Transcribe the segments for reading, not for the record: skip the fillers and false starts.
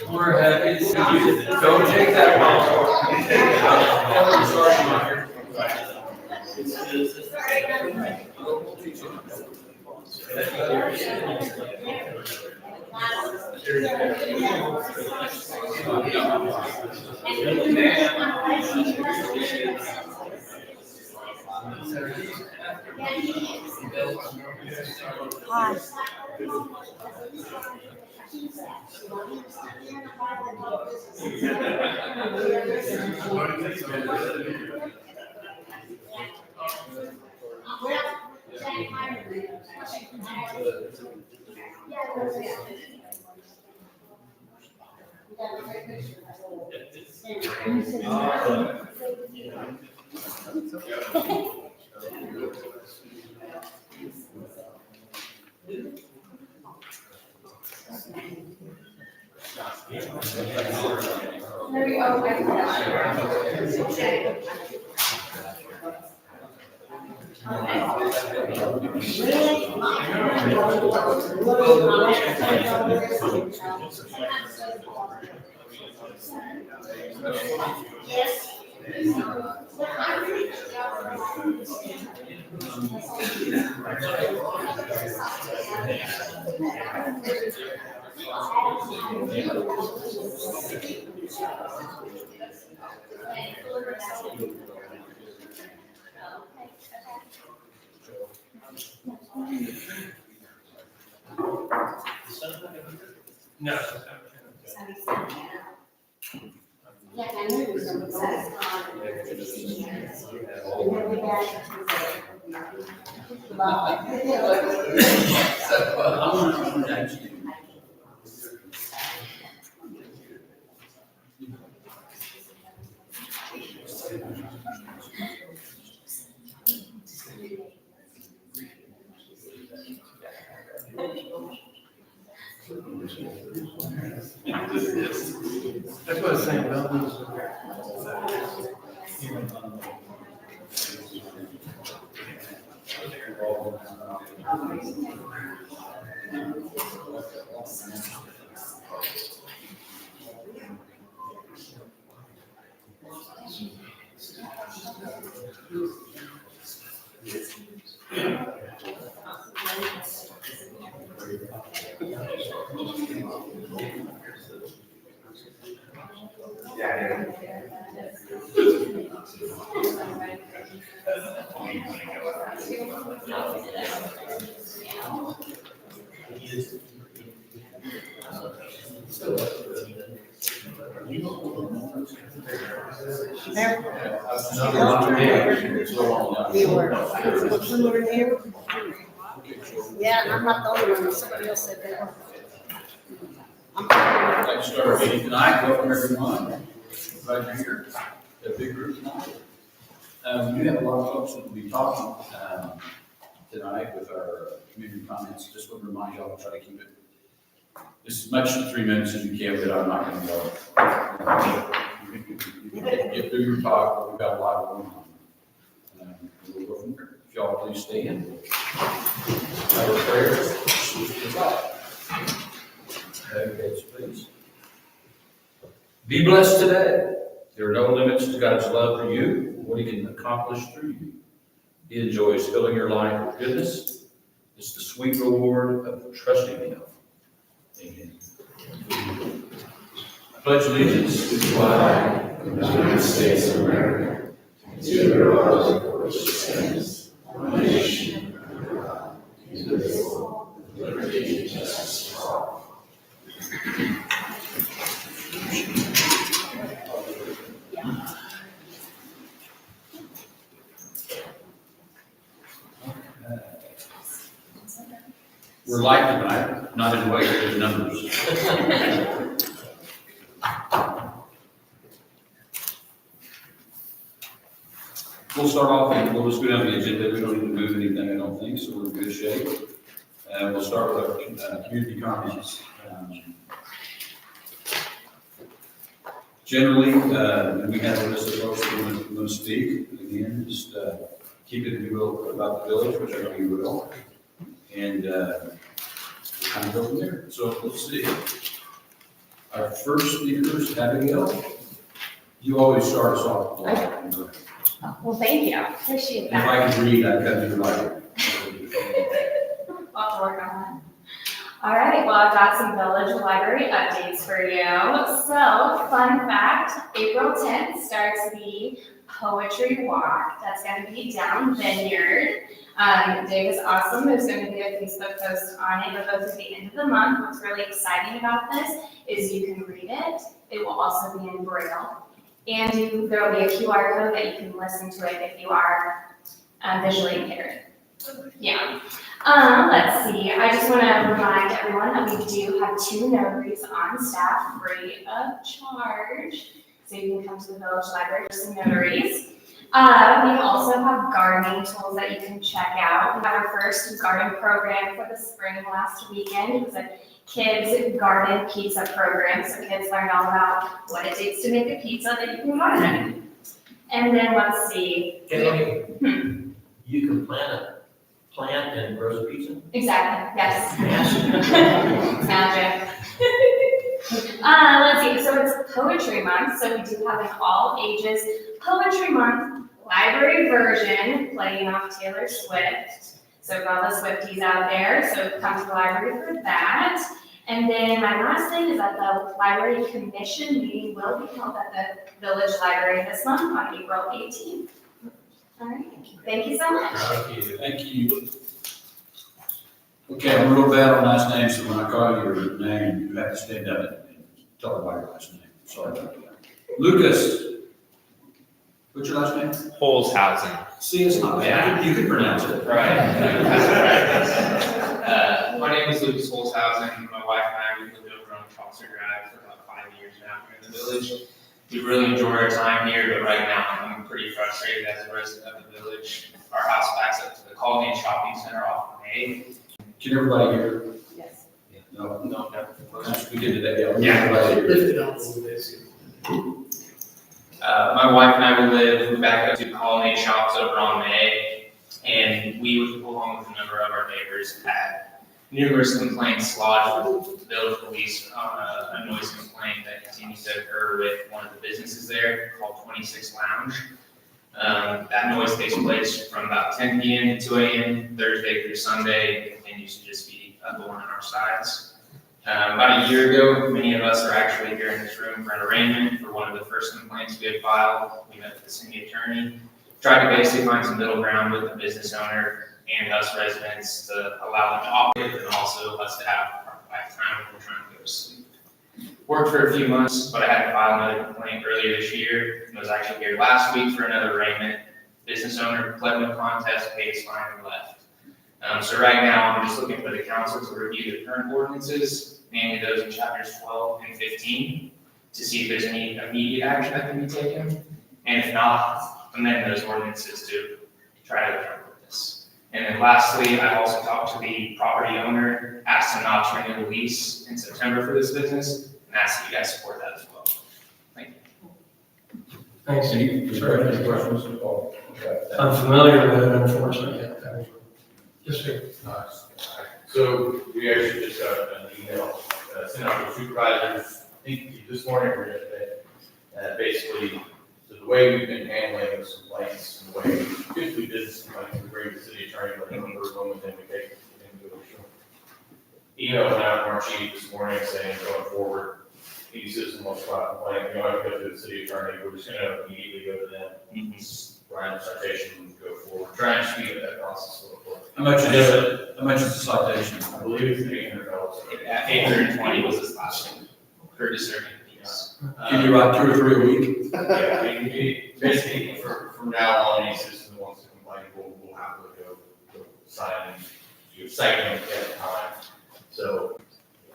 We're happy to see you. Don't take that Hi. No. That's what I was saying about this. We were. When we were there. Yeah, and I'm not the only one, somebody else said they were. I'd like to start our meeting tonight. Welcome everyone. Glad you're here. A big group tonight. We do have a lot of folks that will be talking tonight with our community comments. Just want to remind y'all to try to keep it as much to 3 minutes as you can, but I'm not going to go. Get through your talk, but we've got a lot going on. We'll go from here. If y'all please stand. Our prayers. Okay, please. Be blessed today. There are no limits to God's love for you, what He can accomplish through you. He enjoys filling your life with goodness. It's the sweet reward of trusting Him. Amen. I pledge allegiance to the flag of the United States of America, to the republic for which it stands, one nation under God, indivisible, with liberty and justice for all. We're light tonight, not in weight, but in numbers. We'll start off and we'll just go down the agenda. We don't need to move anything, I don't think, so we're in good shape. We'll start with our community comments. Generally, we have a list of folks who want to speak. Again, just keep it, if you will, about the village, which I know you will. And we'll kind of go from there. So let's see. Our first speaker is Abigail. You always start us off. Well, thank you. Appreciate And if that. I can read, I've got to do right. I'll have to work on that. All right, well, I've got some village library updates for you. So, fun fact, April 10th starts the poetry walk. That's going to be down Vineyard. Dave is awesome. There's going to be a Facebook post on it. It goes to the end of the month. What's really exciting about this is you can read it. It will also be in Braille. And there will be a QR code that you can listen to it if you are visually impaired. Yeah. Let's see. I just want to remind everyone that we do have 2 notaries on staff free of charge. So you can come to the village library for some notaries. We also have gardening tools that you can check out. We had our first garden program for the spring last weekend. It was a kids garden pizza program. So kids learned all about what it takes to make a pizza that you can garden. And then let's see. You can plant and grow pizza? Exactly, yes. Yes. Magic. Let's see, so it's poetry month, so we do have an all ages poetry month library version playing off Taylor Swift. So for all the Swifties out there, so come to the library for that. And then my last thing is that the library commission meeting will be held at the village library this month on April 18th. All right, thank you so much. Thank you. Okay, I'm real bad on last names, so when I call your name, you have to stand up and tell me your last name. Sorry about that. Lucas, what's your last name? Holzhausen. See, it's not bad. You can pronounce it. Right. That's right. My name is Lucas Holzhausen. My wife and I, we've lived over on Chaucer Drive for about 5 years now here in the village. We really enjoy our time here, but right now I'm pretty frustrated as a resident of the village. Our house backs up to the Colony Shopping Center off of May. Can everybody hear? Yes. No? No. We did that, Yeah. Everybody hear. Lift it up a little bit. My wife and I we back up to Colony Shops over on May, and we, along with a number of our neighbors, had numerous complaints lodged with the village police on a noise complaint that continues to occur with one of the businesses there called 26 Lounge. That noise takes place from about 10 p.m. to 2 a.m. Thursday through Sunday, and continues to just be a thorn in our sides. About a year ago, many of us are actually here in this room for an arraignment for one of the first complaints we had filed. We met with the city attorney, tried to basically find some middle ground with the business owner and us residents to allow them to operate, and also us to have our quiet time when we're trying to go to sleep. Worked for a few months, but I had to file another complaint earlier this year. I was actually here last week for another arraignment. Business owner pled no contest, paid his fine, and left. So right now, I'm just looking for the council to review the current ordinances, mainly those in chapters 12 and 15, to see if there's any immediate action that can be taken. And if not, amend those ordinances to try to cover this. And then lastly, I also talked to the property owner, asked him not to renew the lease in September for this business, and asked that you guys support that as well. Thank you. Thanks. Sorry, any questions? Oh, okay. I'm familiar with it, unfortunately. Yes, sir. So we actually just got an email sent out to supervisors, I think this morning or yesterday. Basically, so the way we've been handling those complaints, and the way typically business complaints, we bring the city attorney, let them work on them, then we take it into a email went out from our chief this morning saying going forward, any citizen wants to file a complaint, you don't have to go through the city attorney, we're just gonna immediately go to them. Write a citation and go forward, trying to speed up that process a little bit. How much is the citation? I believe it's $800. At 820 was this last one, per discerning piece. Can you write 2 or 3 a week? Yeah, basically, from now on, any citizen who wants to complain, we'll happily go sign and cite them at the time. So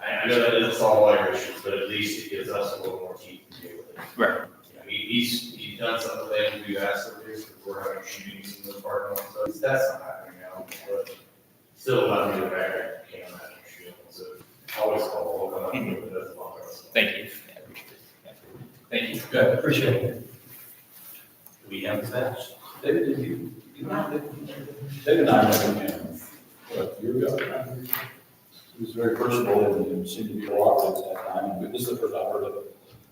I know that doesn't solve all our issues, but at least it gives us a little more teeth to deal with it. Right. He's done some of the things we've asked of this, because we're having shootings in the parking lot, so that's not happening now, but still allow me to back up, can imagine shooting, so always call, we'll come up with it as long as. Thank you. Thank you. Good. Appreciate it. We have the facts. David, did you? David and I met him, what, a year ago? He was very personable and seemed to be cooperative at that time, and this is the first I've heard of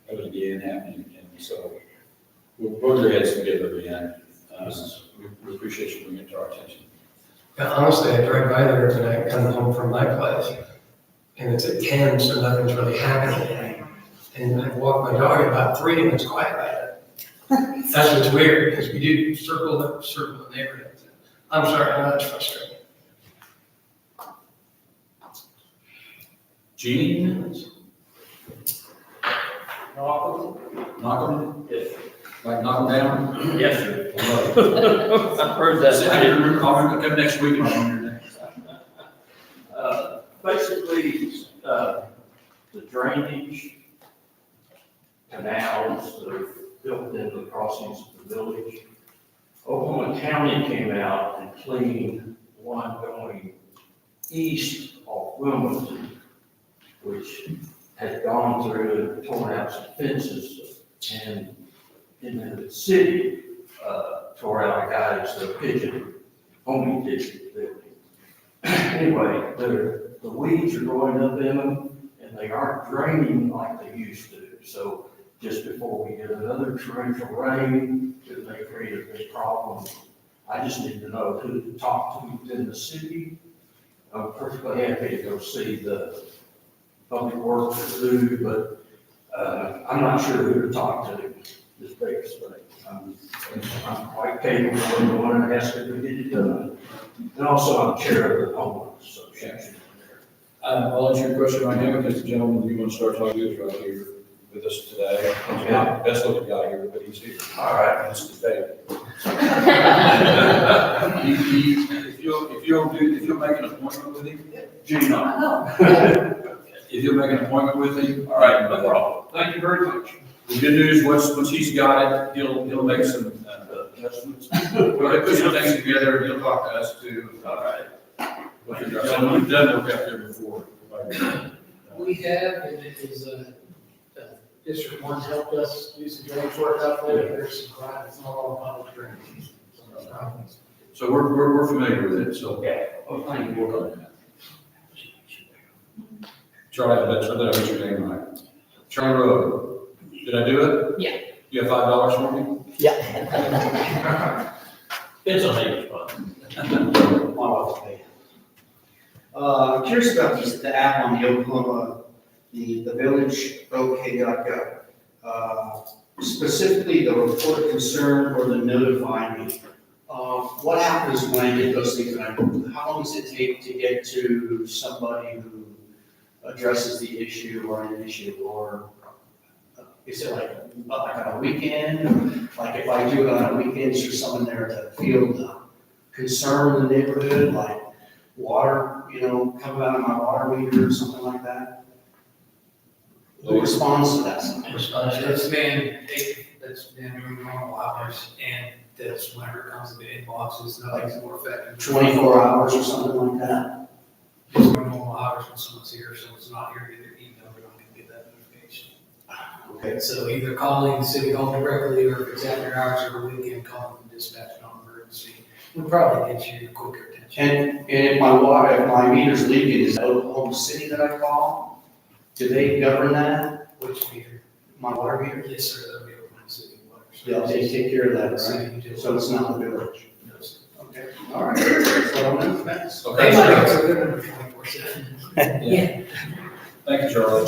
it again happening again, so we'll put your heads together again. We appreciate you bringing it to our attention. Yeah, honestly, I drive by there tonight, coming home from my place, and it's at 10, so nothing's really happening. And I walk my dog at about 3, and it's quiet by then. That's what's weird, because we do circle the neighborhood. I'm sorry, I know that's frustrating. Gene? Knock them? Yes. Like knock them down? Yes, sir. I've I've heard I didn't remember, I'll come next week and I'll remember your name. Basically, the drainage canals that are built into the crossings of the village. Oklahoma County came out and cleaned one going east of Wilmington, which had gone through and torn out some fences, and in the city, tore out a guy's pigeon, homing pigeon building. Anyway, the weeds are growing up in them, and they aren't draining like they used to. So just before we get another torrential rain, it may create a big problem. I just need to know who to talk to within the city. I'm perfectly happy to go see the public works do, but I'm not sure who to talk to this big thing. I'm quite capable of going and asking to get it done. And also I'm chair of the homeowners association. I'll answer your question right now, because the gentleman you want to start talking to is right here with us today. He's not the best looking guy here, but he's here. All right. This is David. If you'll make an appointment with him, Gino. if you'll make an appointment with him. All right, no problem. Thank you very much. The good news, once he's got it, he'll make some adjustments. We'll put some things together, and he'll talk to us too. All right. We've done work out there before. We have, and it is, District One helped us do some drainage work out there, there's some private, it's not all public drainage. So we're familiar with it, so. Okay. Well, thank you, work on that. Charlie, that's your name, right? Charlie Rowe, did I do it? Yeah. You have $5 for me? It's a major fund. I'm curious about the app on the Oklahoma, the village OK.gov. Specifically, the report of concern or the notify me. What happens when I get those things? How long does it take to get to somebody who addresses the issue or an issue? Or is it like on a weekend? Like if I do it on a weekend, is there someone there to feel the concern in the neighborhood, like water, coming out of my water meter or something like that? Who responds to that? That's been during normal hours, and that's whenever it comes to the inboxes, nothing's more effective. 24 hours or something like that? Just during normal hours when someone's here, so it's not here, either email, we don't get that notification. Okay. So either calling the city hall directly, or if it's after hours or weekend, calling the dispatch on emergency, would probably get you quicker attention. And if my meter's leaking, is it Oklahoma City that I call? Do they govern that? Which meter? My water meter? Yes, sir, that'll be Oklahoma City Water. Yeah, they take care of that, right? City So it's not the village? No, sir. Okay, all right. That's what I know. Thanks. They might also give them 24/7. Yeah. Thank you, Charlie.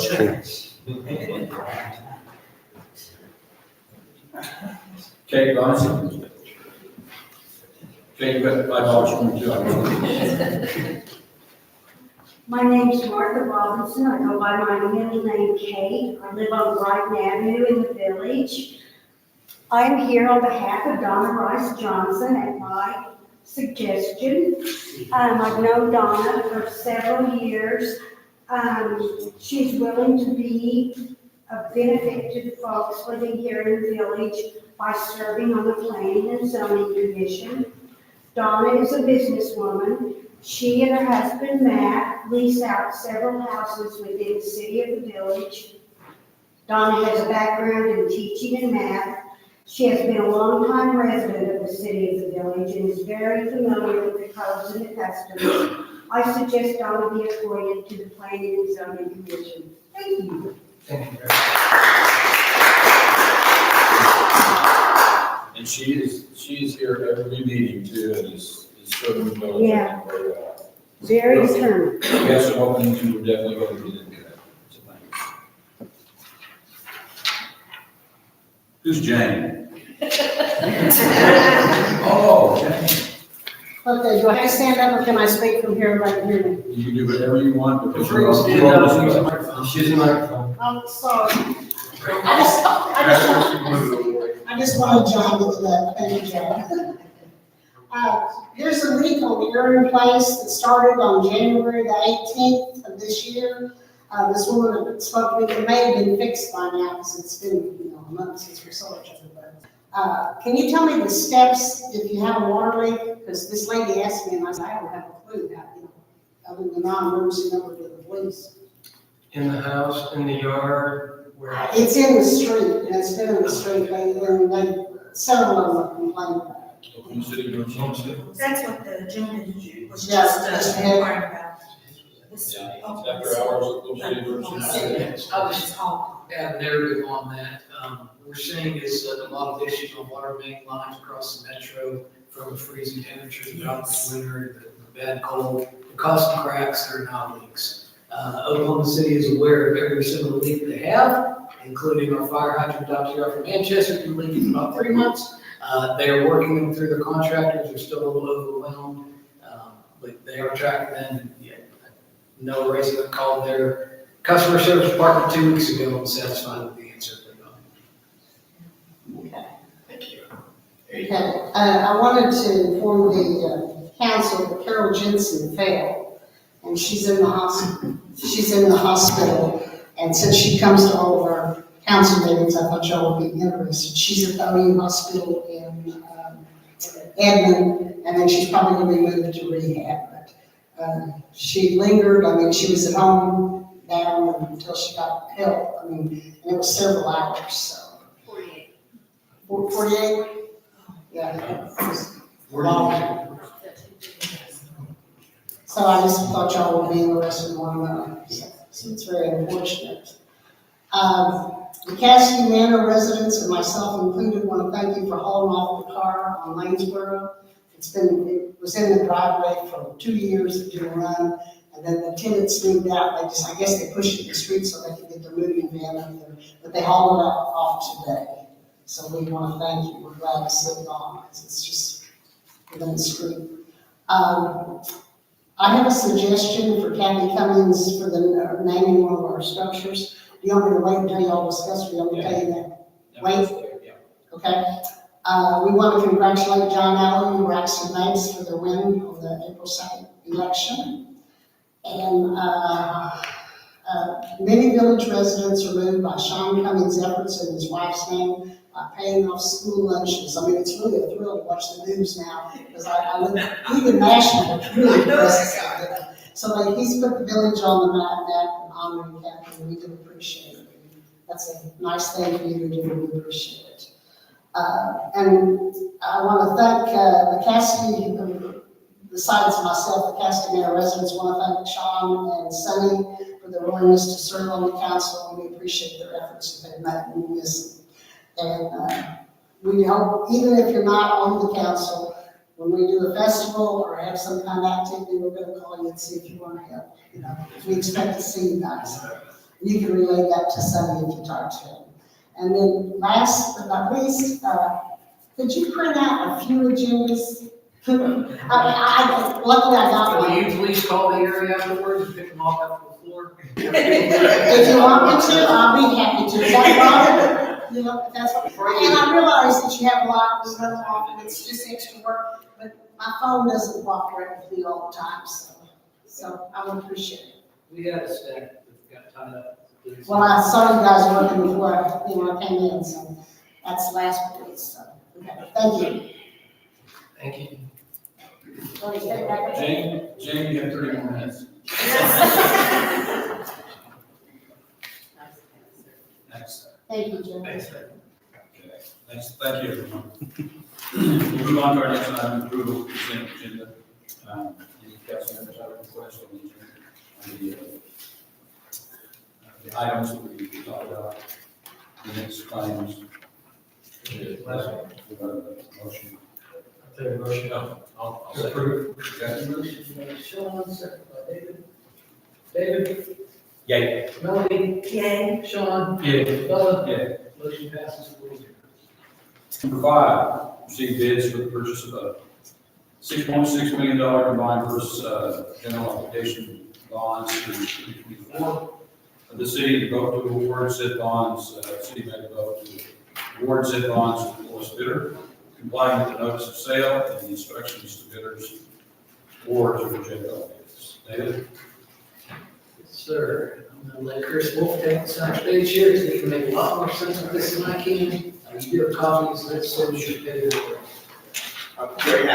Kate Bonson. Kate, you got $5 for me too. My name's Martha Robinson. I go by my middle name Kate. I live on Brighton Avenue in the village. I'm here on behalf of Donna Rice Johnson at my suggestion. I've known Donna for several years. She's willing to be of benefit to the folks living here in the village by serving on the Planning and Zoning Commission. Donna is a businesswoman. She and her husband, Matt, lease out several houses within the city of the village. Donna has a background in teaching and math. She has been a longtime resident of the city of the village and is very familiar with the codes and the customs. I suggest Donna be appointed to the Planning and Zoning Commission. Thank you. Thank you. And she is here every meeting too, and is serving the village. Yeah. Very well. Very determined. Yes, I'm hoping you were definitely going to get into that. So thanks. Who's Jane? Oh, Jane. Okay, do I have to stand up or can I speak from here right here? You can do whatever you want, because Before you're you on stand up, use the microphone. She's a microphone. I'm sorry. I just want to jump into that. Thank you, John. There's a leak on the urine place that started on January the 18th of this year. This woman that spoke to me, it may have been fixed by now because it's been, a month since we saw each other. Can you tell me the steps if you have a water leak? Because this lady asked me and I said, I don't have a clue how, other than the non-emergency number to the police. In the house, in the yard, where? It's in the street, and it's been in the street, several of them have complained about it. Oklahoma City, Oklahoma City. That's what the gentleman was Yeah, just yeah. inquiring about. Yeah, after hours, Oklahoma City, Oklahoma City. I was just calling. Yeah, narrative on that. We're seeing is a lot of issues on water main lines across the metro from the freezing temperatures throughout this winter, the bad cold, the causing cracks, there are now leaks. Oklahoma City is aware of every single leak they have, including our fire hydrant out here from Manchester, been leaking for about 3 months. They are working them through their contractors, they're still a little overwhelmed, but they are tracking them. And yet, no resident called their customer service department 2 weeks ago and satisfied with the answer they got. Okay. Thank you. Okay, I wanted to inform the council that Carol Jensen fell, and she's in the hospital. She's in the hospital, and since she comes to all of our council meetings, I thought y'all would be interested. She's at the OU Hospital in Edmond, and then she's probably going to be moved to rehab. But she lingered. I mean, she was at home down until she got help. I mean, and it was several hours. So 48. 48. Yeah. it was long. So I just thought y'all would be interested in one another. So it's very unfortunate. The Cassidy Manor residents and myself included want to thank you for hauling off the car on Lanesboro. It was in the driveway for 2 years, it didn't run, and then the tenants moved out. I guess they pushed it in the street so they could get their moving van up there, but they hauled it off today. So we want to thank you. We're glad to see it gone because it's just within the street. I have a suggestion for Kathy Cummings for the naming one of our structures. Do you want me to wait until y'all discuss, or do you want me to tell you that? Wait? Yeah. Okay. We want to congratulate John Allen and Braxton Banks for their win on the April 2nd election. And many village residents are moved by Sean Cummings' efforts and his wife's name by paying off school lunches. I mean, it's really a thrill to watch the news now because I live, even national, it's really impressive. So he's put the village on the map and honoring Kathy, and we do appreciate it. That's a nice thing for you to do, we appreciate it. And I want to thank the Cassidy, besides myself, the Cassidy Manor residents want to thank Sean and Sunny for their willingness to serve on the council, and we appreciate their efforts that they've made, and we miss them. And we hope, even if you're not on the council, when we do a festival or have some kind of activity, we're going to call you and see if you want to help. We expect to see you guys. You can relay that to Sunny if you talk to him. And then last but not least, could you print out a few agendas? Luckily I got one. Will you please call the area afterwards and pick them off off the floor? If you want me to, I'll be happy to. Is that right? That's what, and I realize that you have a lot of stuff off, and it's just extra work, but my phone doesn't cooperate with me all the time, so I would appreciate it. We had a stack that got tied up. Well, I saw you guys working before I came in, so that's last week, so, okay, thank you. Thank you. Jane, you have 30 more minutes. Next. Thank you, Jim. Thanks. Okay. Thank you, everyone. We'll move on to our next item, approval of consent agenda. Any council members have a request on the items that we talked about, the next claims? Motion. Motion. I'll approve. Second. Sean, second by David. David? Yay. Melanie? Yay. Sean? Yay. Bella? Yay. Motion passes 4-0. Number 5, receive bids for the purchase of a $6.6 million combined versus general obligation bonds for 2024. The city to vote to award said bonds, city may vote to award said bonds to the lowest bidder, complying with the notice of sale and the instructions to bidders or to reject all bids. David? Sir, I'm gonna let Chris Wolf take the center stage here, because he can make a lot more sense of this than I can. You do have copies, let's send you a picture. Great,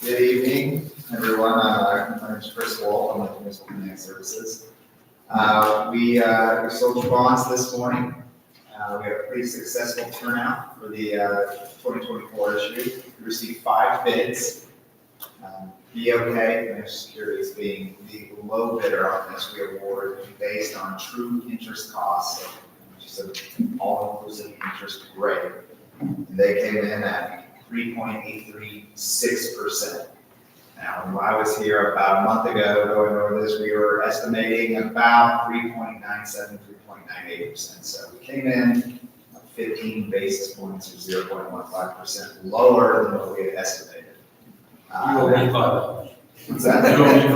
Good evening, everyone. My name is Chris Wolf. I'm with Municipal Connect Services. We sold bonds this morning. We had a pretty successful turnout for the 2024 issue. We received 5 bids. BOK, Financial Securities, being the low bidder on this, we award based on true interest costs, which is an all-inclusive interest rate. And they came in at 3.836%. Now, when I was here about a month ago going over this, we were estimating about 3.97, 3.98%. So we came in 15 basis points or 0.15% lower than what we had estimated. You owe me $5. What's that? You owe me $5.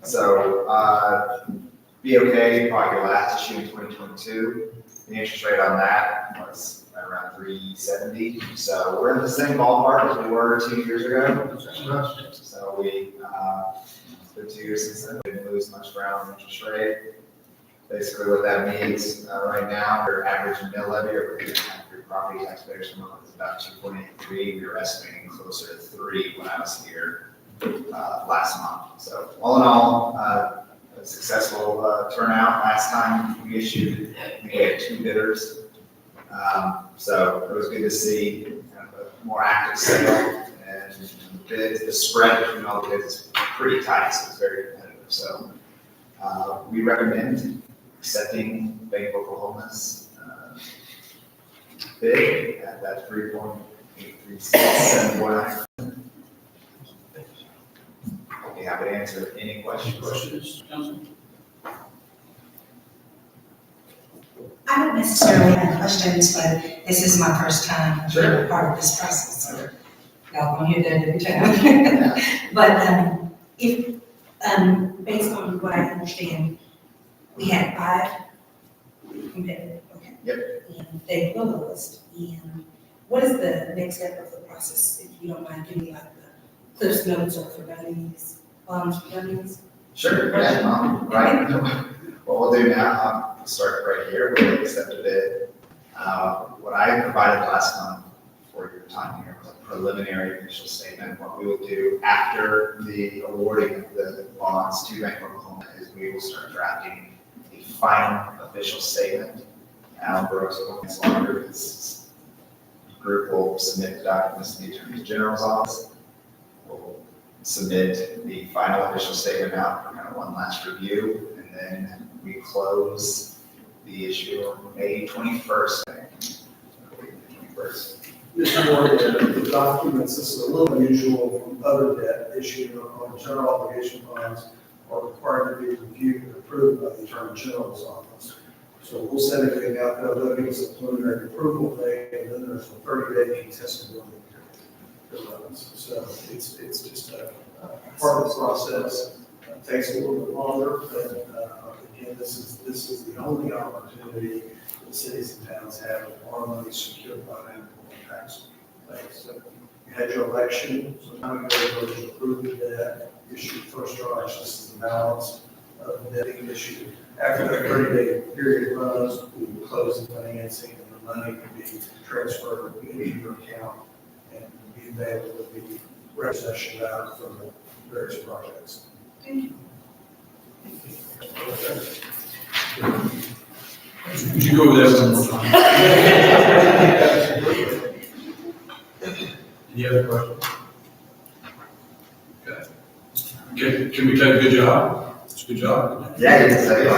So, BOK, probably your last issue in 2022, the interest rate on that was around 3.70. So we're in the same ballpark as we were 2 years ago. So it's been 2 years since then. We didn't lose much ground on interest rate. Basically what that means right now, our average mill levy or property tax payers per month is about 2.83. We were estimating closer to 3 when I was here last month. So all in all, a successful turnout. Last time we issued, we had 2 bidders. So it was good to see kind of a more active sale, and the spread between all the bids is pretty tight, so it's very competitive. So we recommend accepting Bank of Oklahoma's bid at that 3.83719. I'll be happy to answer any questions. Questions, Council? I don't necessarily have questions, but this is my first time being a part of this process, so y'all gonna hear that every time. But if, based on what I understand, we had 5 competitive, okay? Yep. And they were the lowest. And what is the next step of the process, if you don't mind giving me like the Cliff's notes or for dummies, bonds for dummies? Sure, yeah, right. What we'll do now, we'll start right here, we'll accept a bid. What I provided last month for your time here was a preliminary initial statement. What we will do after the awarding of the bonds to Bank of Oklahoma is we will start drafting the final official statement. Alan Brooks will be longer, his group will submit the documents to the Attorney General's office. We'll submit the final official statement out for kind of one last review, and then we close the issue on May 21st. Mr. Moore, the documents, this is a little unusual from other debt issued on general obligation bonds are required to be reviewed and approved by the Attorney General's office. So we'll send everything out, they'll give us a preliminary approval date, and then there's a 30-day contestability period. So it's just a part of the process. It takes a little bit longer, but again, this is the only opportunity that cities and towns have of our money secured by them on tax things. So you had your election, so now we go to approve the debt, issue first tranche. This is the balance of the debt issue. After the 30-day period runs, we will close the financing, and the money can be transferred into your account and be available to be recession out from the various projects. Would you go over that one more time? Any other questions? Okay. Can we take a good job? It's a good job. Yeah, you can say it.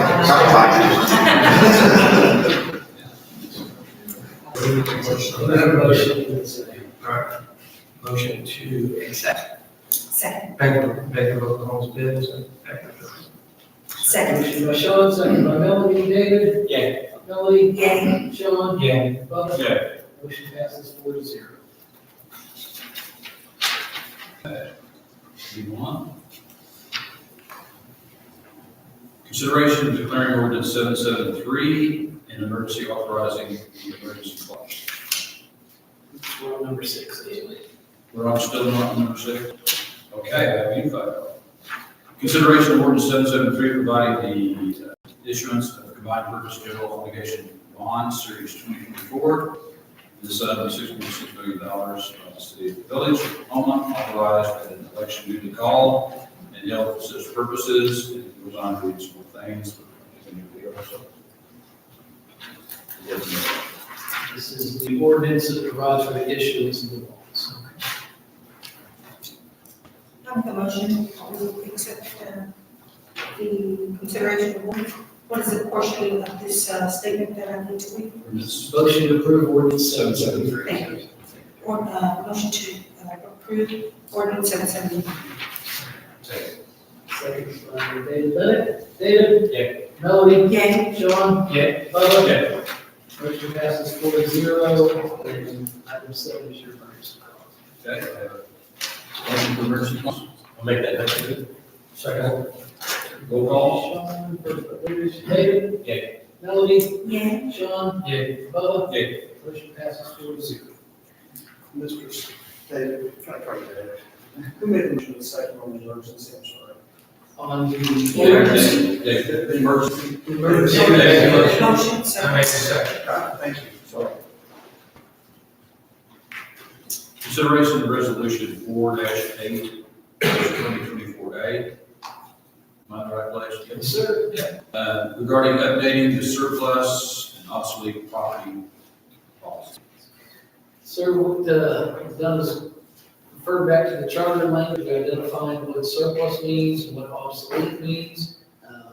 We have a motion, all right, motion to accept Second. Baker Oklahoma's bids. Second. Motion by Sean, second by Melody. David? Yeah. Melody? Yay. Sean? Yeah. Bubba? Yeah. Motion passes 4-0. B1. Consideration of declaring ordinance 773 an emergency authorizing the emergency clause. We're on number 6, David. We're on still on number 6. Okay, I have unified. Consideration of ordinance 773 providing the issuance of combined purpose general obligation bonds series 2024. This sum of $6.6 million by the city of the village of Oklahoma, authorized at an election duly called and held for such purposes. It goes on to read some more things. This is the ordinance that provides for the issuance of the bonds. I make a motion to accept the consideration of what is the portion of this statement that I need to read? Motion to approve ordinance 773. Thank you. Or, motion to approve ordinance 773. Second by David Bennett. David? Yeah. Melody? Yay. Sean? Yeah. Bubba? Yeah. Motion passes 4-0. And item 7 is your emergency clause. Okay. Motion for emergency clause. I'll make that next. Second. Roll call. Sean, first by David? Yeah. Melody? Yay. Sean? Yeah. Bubba? Yeah. Motion passes 4-0. Mr. David, can I try that? Who made the motion to second on the emergency? I'm sorry. On the The emergency. emergency. Motion, so. I make the second. Thank you. Sorry. Consideration of resolution 4-8, 2024A. Am I in the right place? Yes, sir. Regarding updating the surplus and obsolete property policy. Sir, what we've done is refer back to the charter language, identifying what surplus means and what obsolete means.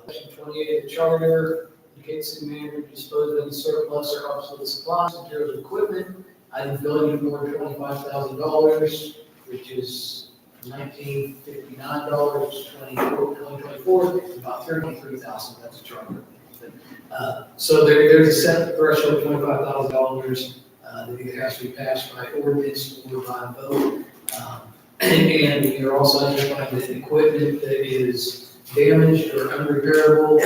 Section 28 of the charter indicates the manager to dispose of any surplus or obsolete supplies, materials, or equipment. Item value of more than $25,000, which is $1,959, 2024, about $33,000, that's a charter. So there's a set threshold of $25,000 that either has to be passed by ordinance or by vote. And we are also identifying that equipment that is damaged or unrepairable,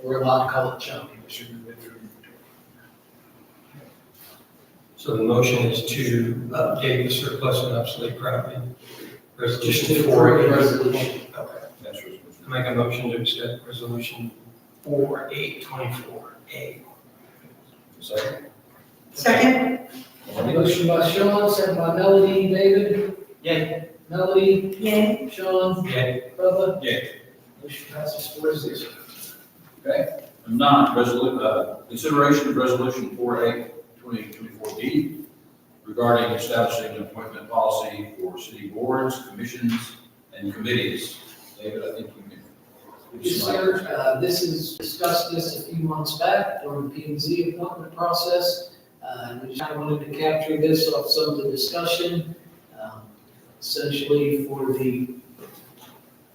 we're allowed to call it junk and distribute it through inventory. So the motion is to update the surplus and obsolete property. Just Resolution to 4. approve the resolution. Okay. That's resolution. I make a motion to accept resolution 4-8-24A. Second. Second. Motion by Sean, second by Melody. David? Yay. Melody? Yay. Sean? Yeah. Bubba? Yeah. Motion passes 4-0. Okay. Consideration of resolution 4-8, 2024B regarding establishing an appointment policy for city boards, commissions, and committees. David, I think you can. Yes, sir. This is discussed this a few months back during the P and Z appointment process. We just kind of wanted to capture this off some of the discussion. Essentially for the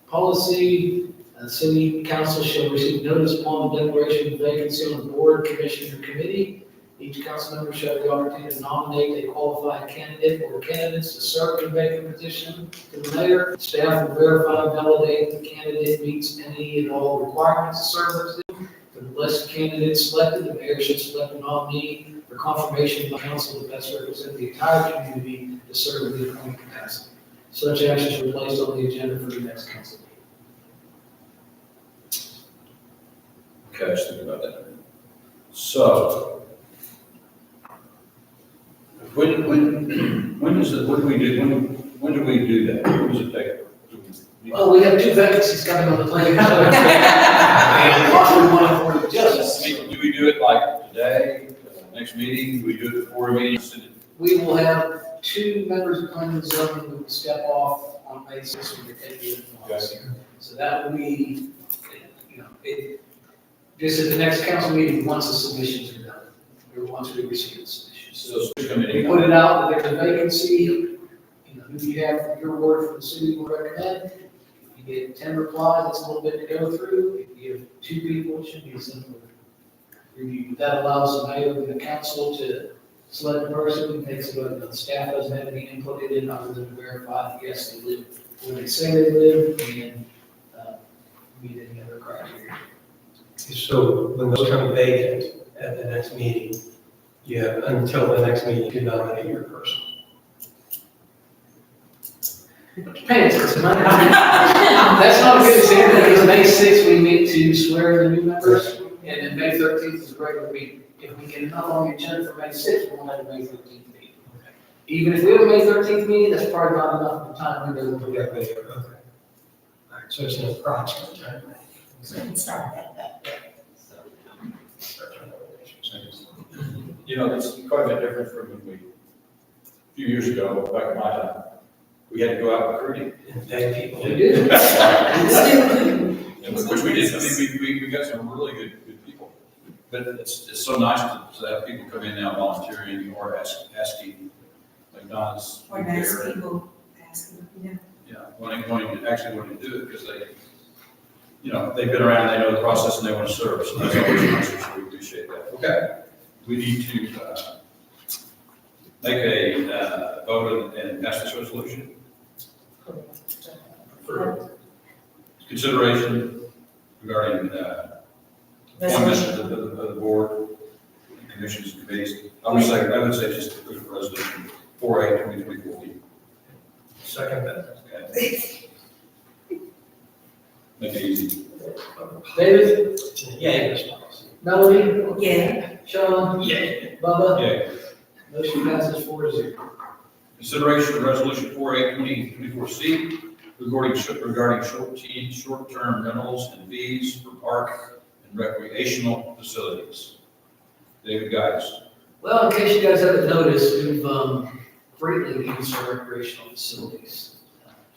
policy, city council shall receive notice upon the declaration of vacancy on the board, commission, or committee. Each council member shall have the opportunity to nominate a qualified candidate or candidates to serve in a vacant position to the mayor. Staff will verify and validate the candidate meets any and all requirements to serve the position. For the list of candidates selected, the mayor should select a nominee for confirmation by council to best represent the entire community to serve in the appointed capacity. Such actions were placed on the agenda for the next council meeting. Okay, I was thinking about that. So, when is it, what do we do, When do we do that? When does it take? Well, we have 2 vacancies coming on the planning commission. And possibly one on board of justice. Do we do it like today, next meeting? Do we do it before a meeting? We will have 2 members of planning and zoning who will step off on May 6th when they take the office. So that will be, this is the next council meeting once the submissions are done, or once we receive the submissions. So We put it out that there's a vacancy, who do you have from your ward for the city will recommend? If you get 10 replies, that's a little bit to go through. If you have 2 people, it should be a simple review. That allows the mayor and the council to select a person, takes about, the staff doesn't have any input in it other than to verify that yes, they live where they say they live and meet any other criteria. So when those come vacant at the next meeting, you have until the next meeting to nominate your person. Depends, that's not a good example, because May 6th, we meet to swear the new members, and then May 13th is a regular meeting. If we get enough on the agenda for May 6th, we'll have a May 13th meeting. Even if we have a May 13th meeting, that's probably not enough of the time window to get ready. Okay. All right, so it's an approximate time. So we can start that. It's quite a bit different from when a few years ago, back in my time, we had to go out recruiting. Thank people. We did. Which we did. I mean, we got some really good people. But it's so nice to have people come in now volunteering or asking, like Don's. Or nice people asking, Yeah, wanting to do it because they, they've been around, they know the process and they want to serve. So that's always nice, so we appreciate that. Okay, we need to make a vote and pass this resolution. For consideration regarding appointments of the board, commissions, and committees. I would say just approve resolution 4/8/2024. Second that. Okay. Make it easy. David? Yeah. Melody? Yeah. Sean? Yeah. Bubba? Yeah. Motion passes 4-0. Consideration of resolution 4/8/2024C regarding short-term rentals and fees for park and recreational facilities. David Geis. Well, in case you guys haven't noticed, we've greatly enhanced our recreational facilities,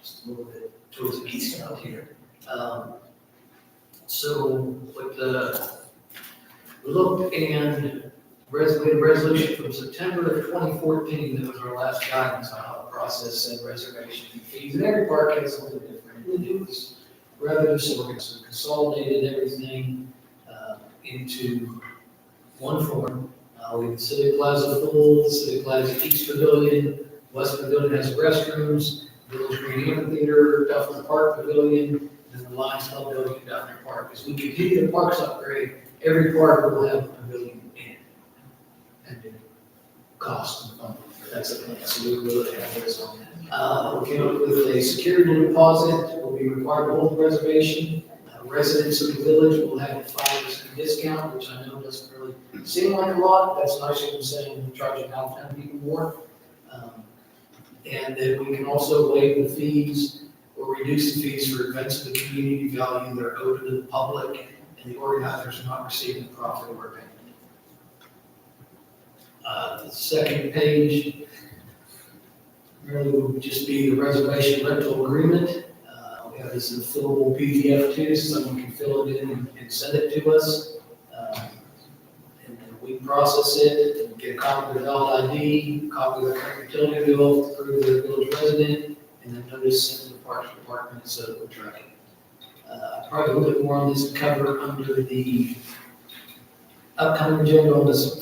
just a little bit towards the east out here. So with we looked and we had a resolution from September of 2014 that was our last guidance on how to process said reservation fees. And every park has a little different. It was rather so we consolidated everything into one form. We have Civic Plaza Pool, Civic Plaza East Pavilion, West Pavilion has restrooms, Village Green Amphitheater, Dufferin Park Pavilion, and the Lions Club building down there park. As we continue the parks upgrade, every park will have a pavilion in it. And the cost and funding, that's the plan, so we really have this on that. We came up with a security deposit, will be required to hold reservation. Residents of the village will have a 5% discount, which I know doesn't really seem like a lot. That's nicer than saying we're charging downtown people more. And then we can also waive the fees or reduce the fees for events of the community value that are open to the public and the organizers are not receiving profit or payment. The second page really would just be the reservation rental agreement. We have this in fillable PDF too, so someone can fill it in and send it to us. And then we process it, and get a copy of the valid ID, copy of the current utility bill, prove they're a village resident, and then notice sent to the Parks Department instead of tracking. Probably a little bit more on this to cover under the upcoming agenda on this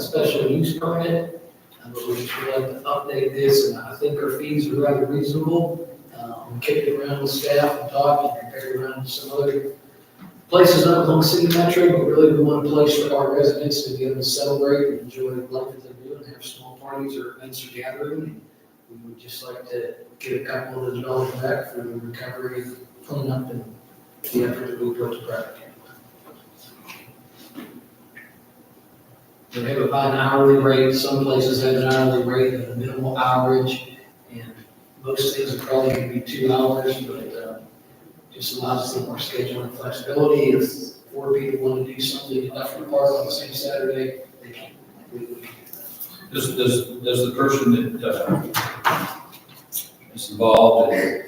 special use permit. But we just would like to update this, and I think our fees are rather reasonable. We kicked it around with staff and talked and compared it around to some other places in Oklahoma City Metro, but really we want a place for our residents to be able to celebrate and enjoy the life that they're doing, have small parties or events or gathering. We would just like to get a couple of the dollars back for the recovery, cleanup, and the effort that we put to practice. They have an hourly rate, some places have an hourly rate of the minimal average, and Most things are probably gonna be 2 hours, but, just allows us a little more scheduling flexibility. If 4 people want to do something in Dufferin Park on the same Saturday, they can. We can. Does the person that, is involved in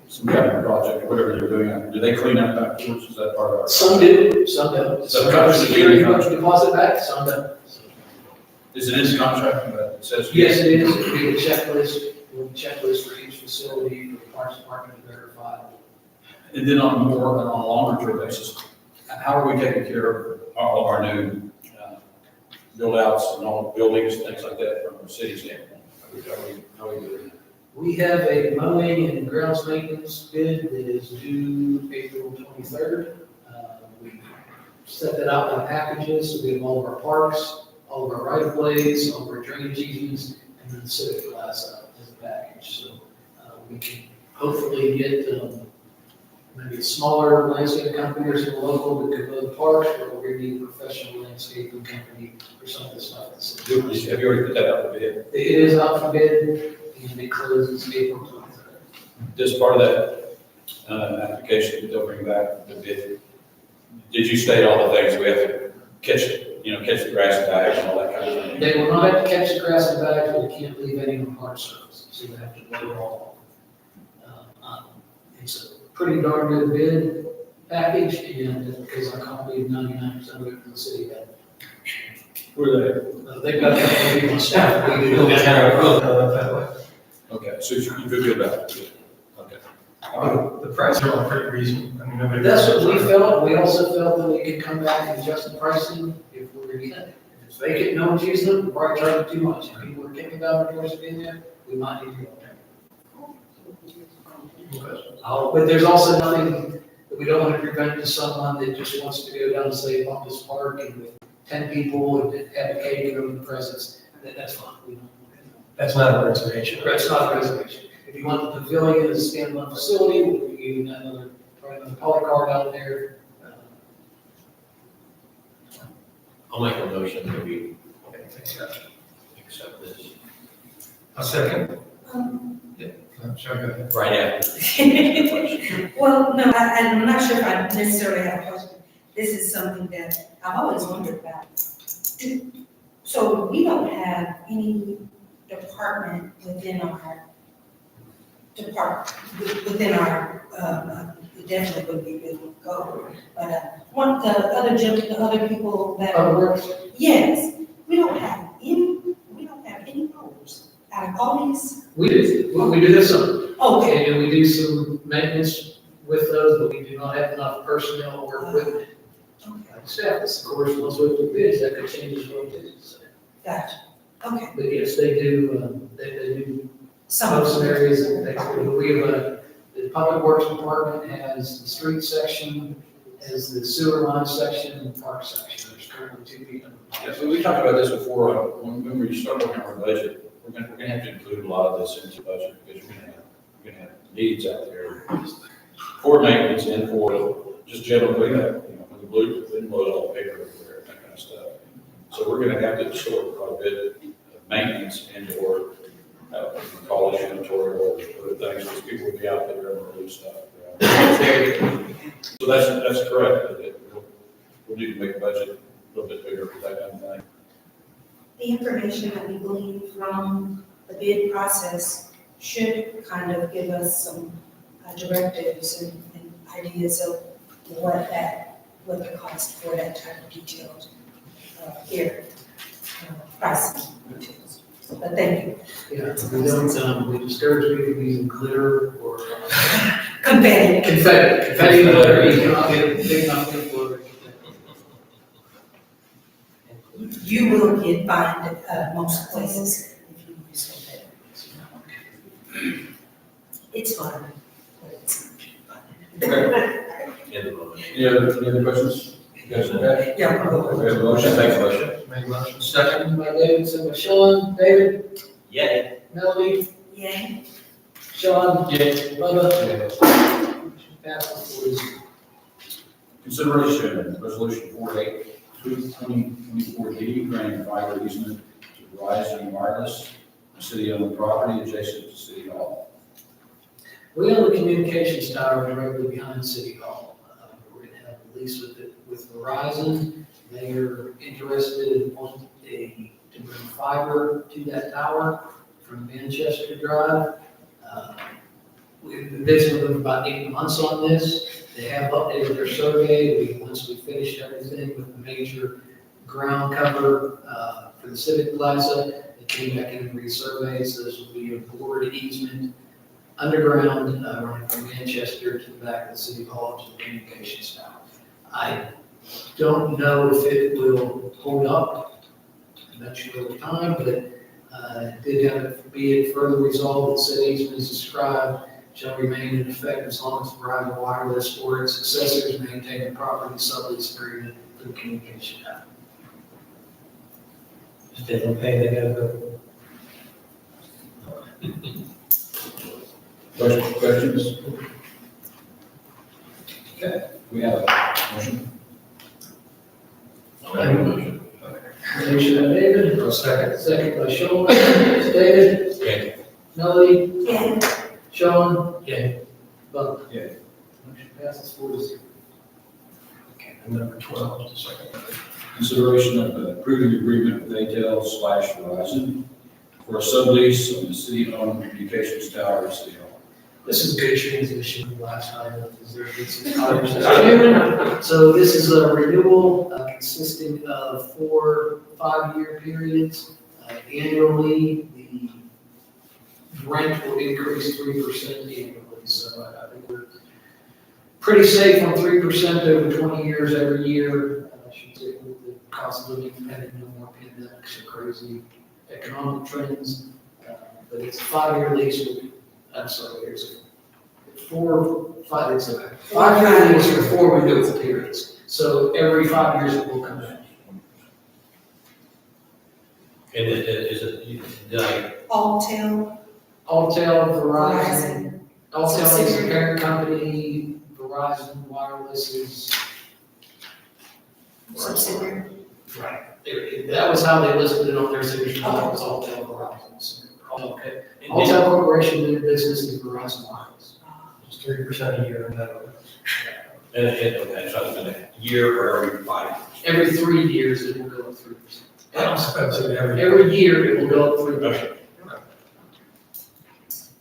some kind of project, or whatever they're doing, do they clean up afterwards? Is that part of our? Some do, some don't. So Some contract- security deposit back, some don't. Is it in the contract that says? Yes, it is. It'll be a checklist for each facility for the Parks Department to verify. And then on a longer term basis, how are we taking care of all of our new build outs and all buildings, things like that from a city standpoint? How are we doing that? We have a mowing and grounds maintenance bid that is due April 23rd. We set that out in packages, so we have all of our parks, all of our right of ways, all of our drainage easements, and then the civic plaza as a package. So we can hopefully get maybe a smaller landscape company or some local that could mow the parks, or we need a professional landscaping company for some of the stuff that's. Have you already put that out for bid? It is out for bid, and it closes April 23rd. Just part of that application that they'll bring back the bid. Did you state all the things we have to catch the grass and bags and all that kind of thing? They will not have to catch the grass and bags, but they can't leave any on hard surface, so they have to mow it all. It's a pretty darn good bid package, and because I copied 99% of it from the city. Who are they? They've got a couple of people on staff. We do. Okay, so you feel good about it? Okay. The prices are all pretty reasonable. I mean, nobody. That's what we felt. We also felt that we could come back and adjust the pricing if we're gonna get it. If it's vacant, no one's using it, we're probably charging too much. If people are kicking about it, towards being there, we might need to go there. But there's also nothing that we don't want to prevent to someone that just wants to go down, say, Bumpus Park and with 10 people and have a cake and open presents, that's fine. We don't. That's not a reservation. That's not a reservation. If you want the pavilion as a standalone facility, we'll give you another color card out there. I'll make a motion that we accept this. A second. Sure, go ahead. Right after. Well, no, I'm not sure if I necessarily have a question. This is something that I've always wondered about. So we don't have any department within our it definitely would be good to go. But one, the other people that Public Works? Yes, we don't have any roles out of all these. We do this some. Okay. And we do some maintenance with those, but we do not have enough personnel or equipment. Staff, this of course, once we do bids, that could change as well too. So. Gotcha. Okay. But yes, they do, they do some areas and things. We have the Public Works Department has the street section, has the sewer line section, and the park section. There's currently 2 people. Yeah, so we talked about this before, when we start working on our budget, we're gonna have to include a lot of this into the budget, because we're gonna have needs out there for maintenance and for just generally, when the blue, then blows all the paper everywhere, that kind of stuff. So we're gonna have to store quite a bit of maintenance and or college inventory or other things, because people will be out there and release stuff. So that's correct. We'll need to make a budget a little bit bigger for that kind of thing. The information that we glean from the bid process should kind of give us some directives and ideas of what the cost for that type of detailed pricing details. But thank you. Yeah, we don't, we discourage people from using glitter or Confetti. Confetti, glitter, you cannot get big enough for it. You will get fined at most places if you use confetti. It's fun, but it's fun. Any other questions? You guys okay? Yeah. We have a motion, make a motion. Make a motion. Second by David, second by Sean. David? Yay. Melody? Yay. Sean? Yay. Bubba? Passes 4-0. Consideration of resolution 48, 2024D, granting fiber easement to Verizon Wireless city-owned property adjacent to City Hall. We own the communications tower directly behind City Hall. We're gonna have a lease with Verizon. They are interested in wanting to bring fiber to that tower from Manchester Drive. We've been visiting with them about 8 months on this. They have updated their survey. Once we finished everything with the major ground cover for the Civic Plaza, they came back in and resurveyed, so this will be a board easement underground, running from Manchester to the back of the City Hall to the communications tower. I don't know if it will hold up eventually over time, but it did have to be further resolved that said easement is described shall remain in effect as long as Verizon Wireless or its successors maintain a property sublease agreement for the communication tower. Just didn't pay, they gotta go. Questions? Okay, we have a motion. Motion by David. Second by Sean. David. Yeah. Melody. Yeah. Sean. Yeah. Bud. Yeah. Motion passes 4-0. Okay, and number 12, the second. Consideration of approving agreement with ATEL/Verizon for a sublease of the city-owned communications tower at City Hall. This is a good transition from last time, because there have been some conversations. So this is a renewal consisting of 4 5-year periods. Annually, the rent will increase 3% annually. So I think we're pretty safe on 3% over 20 years every year. I should say with the cost of living, having no more pandemics or crazy economic trends. But it's a 5-year lease with, I'm sorry, there's a 5-year lease for 4 renewal periods. So every 5 years it will come back. And is it, did I, Alltel, Alltel, Verizon. Verizon. Alltel is the parent company, Verizon Wireless is. subsidiary. Right. That was how they listed it on their signature, line, was Alltel Verizon. Okay. Alltel Corporation, their business is Verizon Wireless. It's 3% a year, and that, okay, so it's been a year or every 5 years? Every 3 years it will go up 3%. I'm supposed to every. Every year it will go up 3%.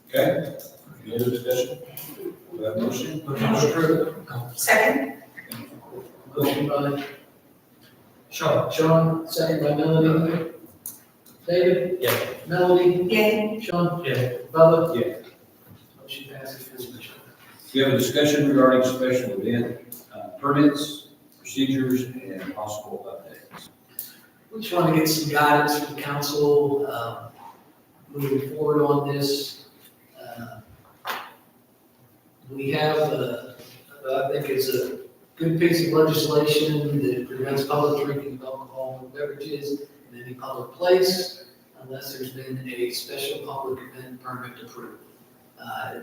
Okay, any other discussion? Do we have a motion? Motion to approve. Second? Motion by Sean, second by Melody. David? Yeah. Melody? Yay. Sean? Yeah. Bubba? Yeah. Motion passes 4-0. We have a discussion regarding special event permits, procedures, and possible updates. We just want to get some guidance from the council, moving forward on this. We have, I think it's a good piece of legislation that prevents public drinking of alcoholic beverages in any public place unless there's been a special public event permit approved.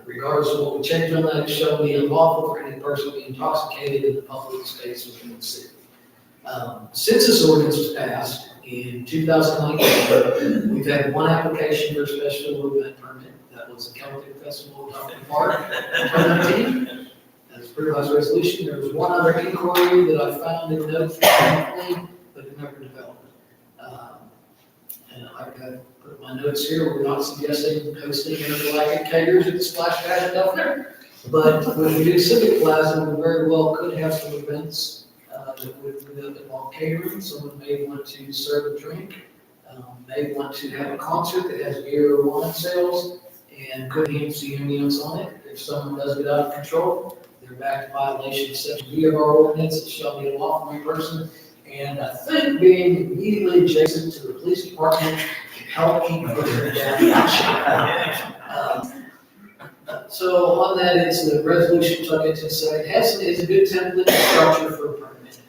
Regardless of what we change on that, it shall be unlawful for any person to be intoxicated in the public space within the city. Since this ordinance was passed in 2019, we've had 1 application for a special event permit. That was the Celtic Festival of Duncan Park in 2019. As per last resolution, there was 1 other inquiry that I found in notes from the complaint, but it never developed. And like I put in my notes here, we're not suggesting hosting intergalactic caters at the Splash Pad out there. But when we do Civic Plaza, we very well could have some events that would involve catering. Someone may want to serve a drink, may want to have a concert that has beer or wine sales, and could have the ambience on it. If someone does get out of control, they're back in violation of section B of our ordinance. It shall be a lawful person. And I think being immediately adjacent to the police department can help keep it down. So on that, it's the resolution plug into say it's a good template structure for a permit.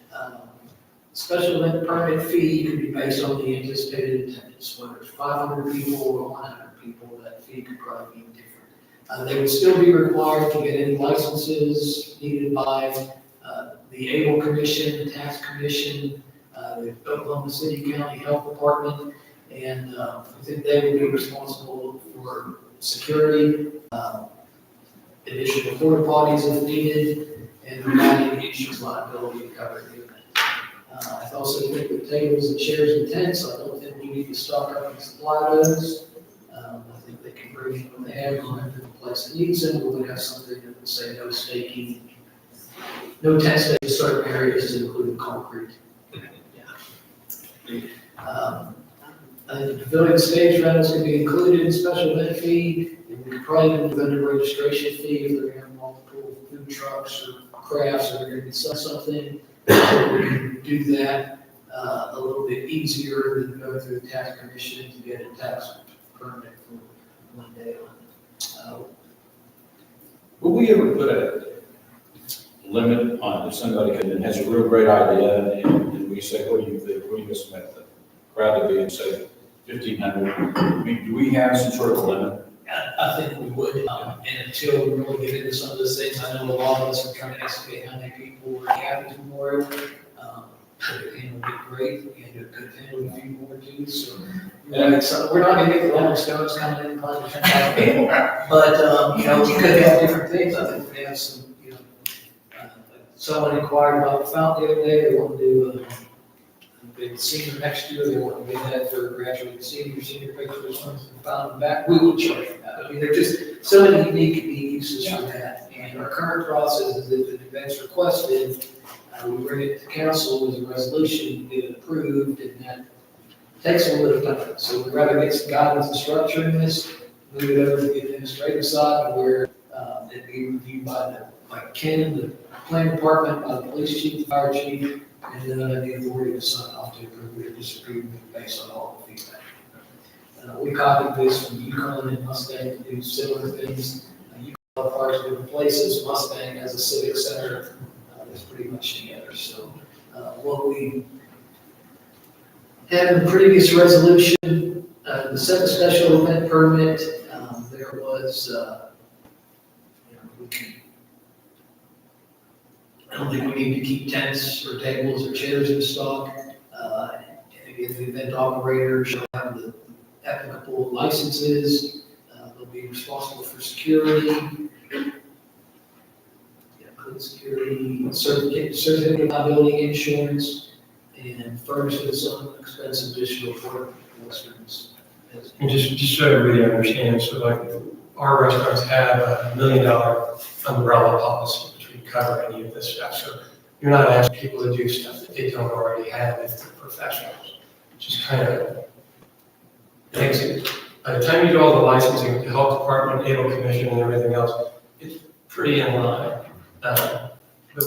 Special event permit fee could be based on the anticipated attendance, whether it's 500 people or 100 people, that fee could probably be different. They would still be required to get any licenses needed by the Able Commission, the Tax Commission, the Oklahoma City County Health Department, And I think they would be responsible for security, additional porta potties if needed, and providing insurance liability to cover the event. I also think with tables and chairs and tents, I don't think we need to stock up and supply those. I think they can bring in what they have, and rent in the place that needs them. We would have something that would say no staking, no tent stakes in certain areas, including concrete. I think the pavilion stage rentals can be included in special event fee, and we could probably do the vendor registration fee if they're gonna have multiple food trucks or crafts, or they're gonna be selling something. We can do that a little bit easier than going through the tax commission to get a tax permit for one day on. Will we ever put a limit on if somebody comes in, has a real great idea, and we say, what do you think, what do you expect the crowd to be, and say 1,500? I mean, do we have some sort of limit? I think we would, and until we really get into some of those things, I know a lot of us are trying to estimate how many people we're having tomorrow. And we'll get great, and do a good thing with a few more too, so. So we're not gonna get the Rolling Stones coming in and playing 10,000 people, but, we could have different things. I think we have some, someone inquired about the fountain the other day, they want to do a big senior next year, they want to get that for graduating senior pictures from the fountain back, we will charge for that. I mean, there's just so many unique uses for that, and our current process is if an event's requested, we bring it to council as a resolution, get it approved, and that takes a little bit of time. So we'd rather get some guidance and structure in this, move it over to the administrative side where it'd be reviewed by Ken, the planning department, by the police chief, the fire chief, and then the authority to sign off to approve it or disapprove it based on all the feedback. We copied this from Yukon and Mustang to do similar things. Yukon parks different places, Mustang has a civic center. It's pretty much together. So what we had in the previous resolution, the second special event permit, there was, I don't think we need to keep tents or tables or chairs in stock. And again, the event operator shall have the applicable licenses. They'll be responsible for security. Security, certificate of liability insurance, and furnishes some expensive additional for Westerns. And just so everybody understands, so like our restaurants have $1 million umbrella policy, which would cover any of this stuff. So you're not asking people to do stuff that they don't already have if they're professionals. Just kind of makes it, by the time you do all the licensing, the health department, able commission, and everything else, it's pretty in line. But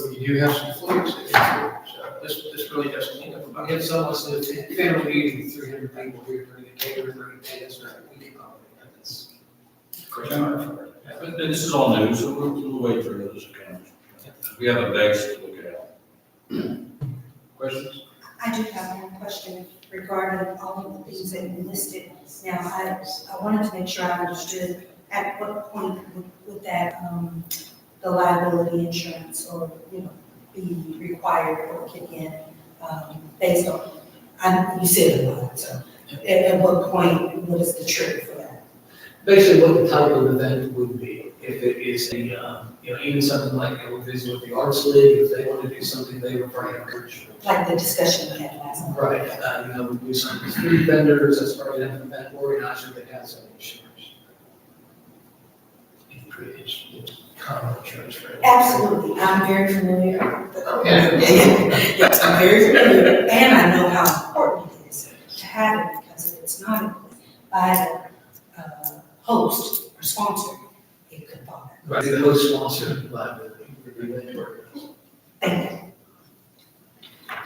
we do have some flukes in here, so this really does clean up. I get someone says, family meeting, 300 people here, bring a caterer, bring a dance, we can accommodate this. Great job for it. But this is all new, so we'll wait for those to come. We have a base to look at. Questions? I do have one question regarding all of the things that you listed. Now, I wanted to make sure I understood at what point would that, the liability insurance or, be required or kick in, based on, you said a lot, so at what point, what is the trigger for that? Basically, what the type of event would be. If it is a, even something like a visit with the Arts League, if they want to do something, they would probably encourage. Like the discussion we had last night. Right, we do something with food vendors, that's probably an event organizer that has some insurance. It's common insurance for it. Absolutely, I'm very familiar. Yes, I'm very familiar, and I know how important it is to have it, because if it's not by the host or sponsor, it could bother. Right, the host sponsor liability for the event organizer. Thank you.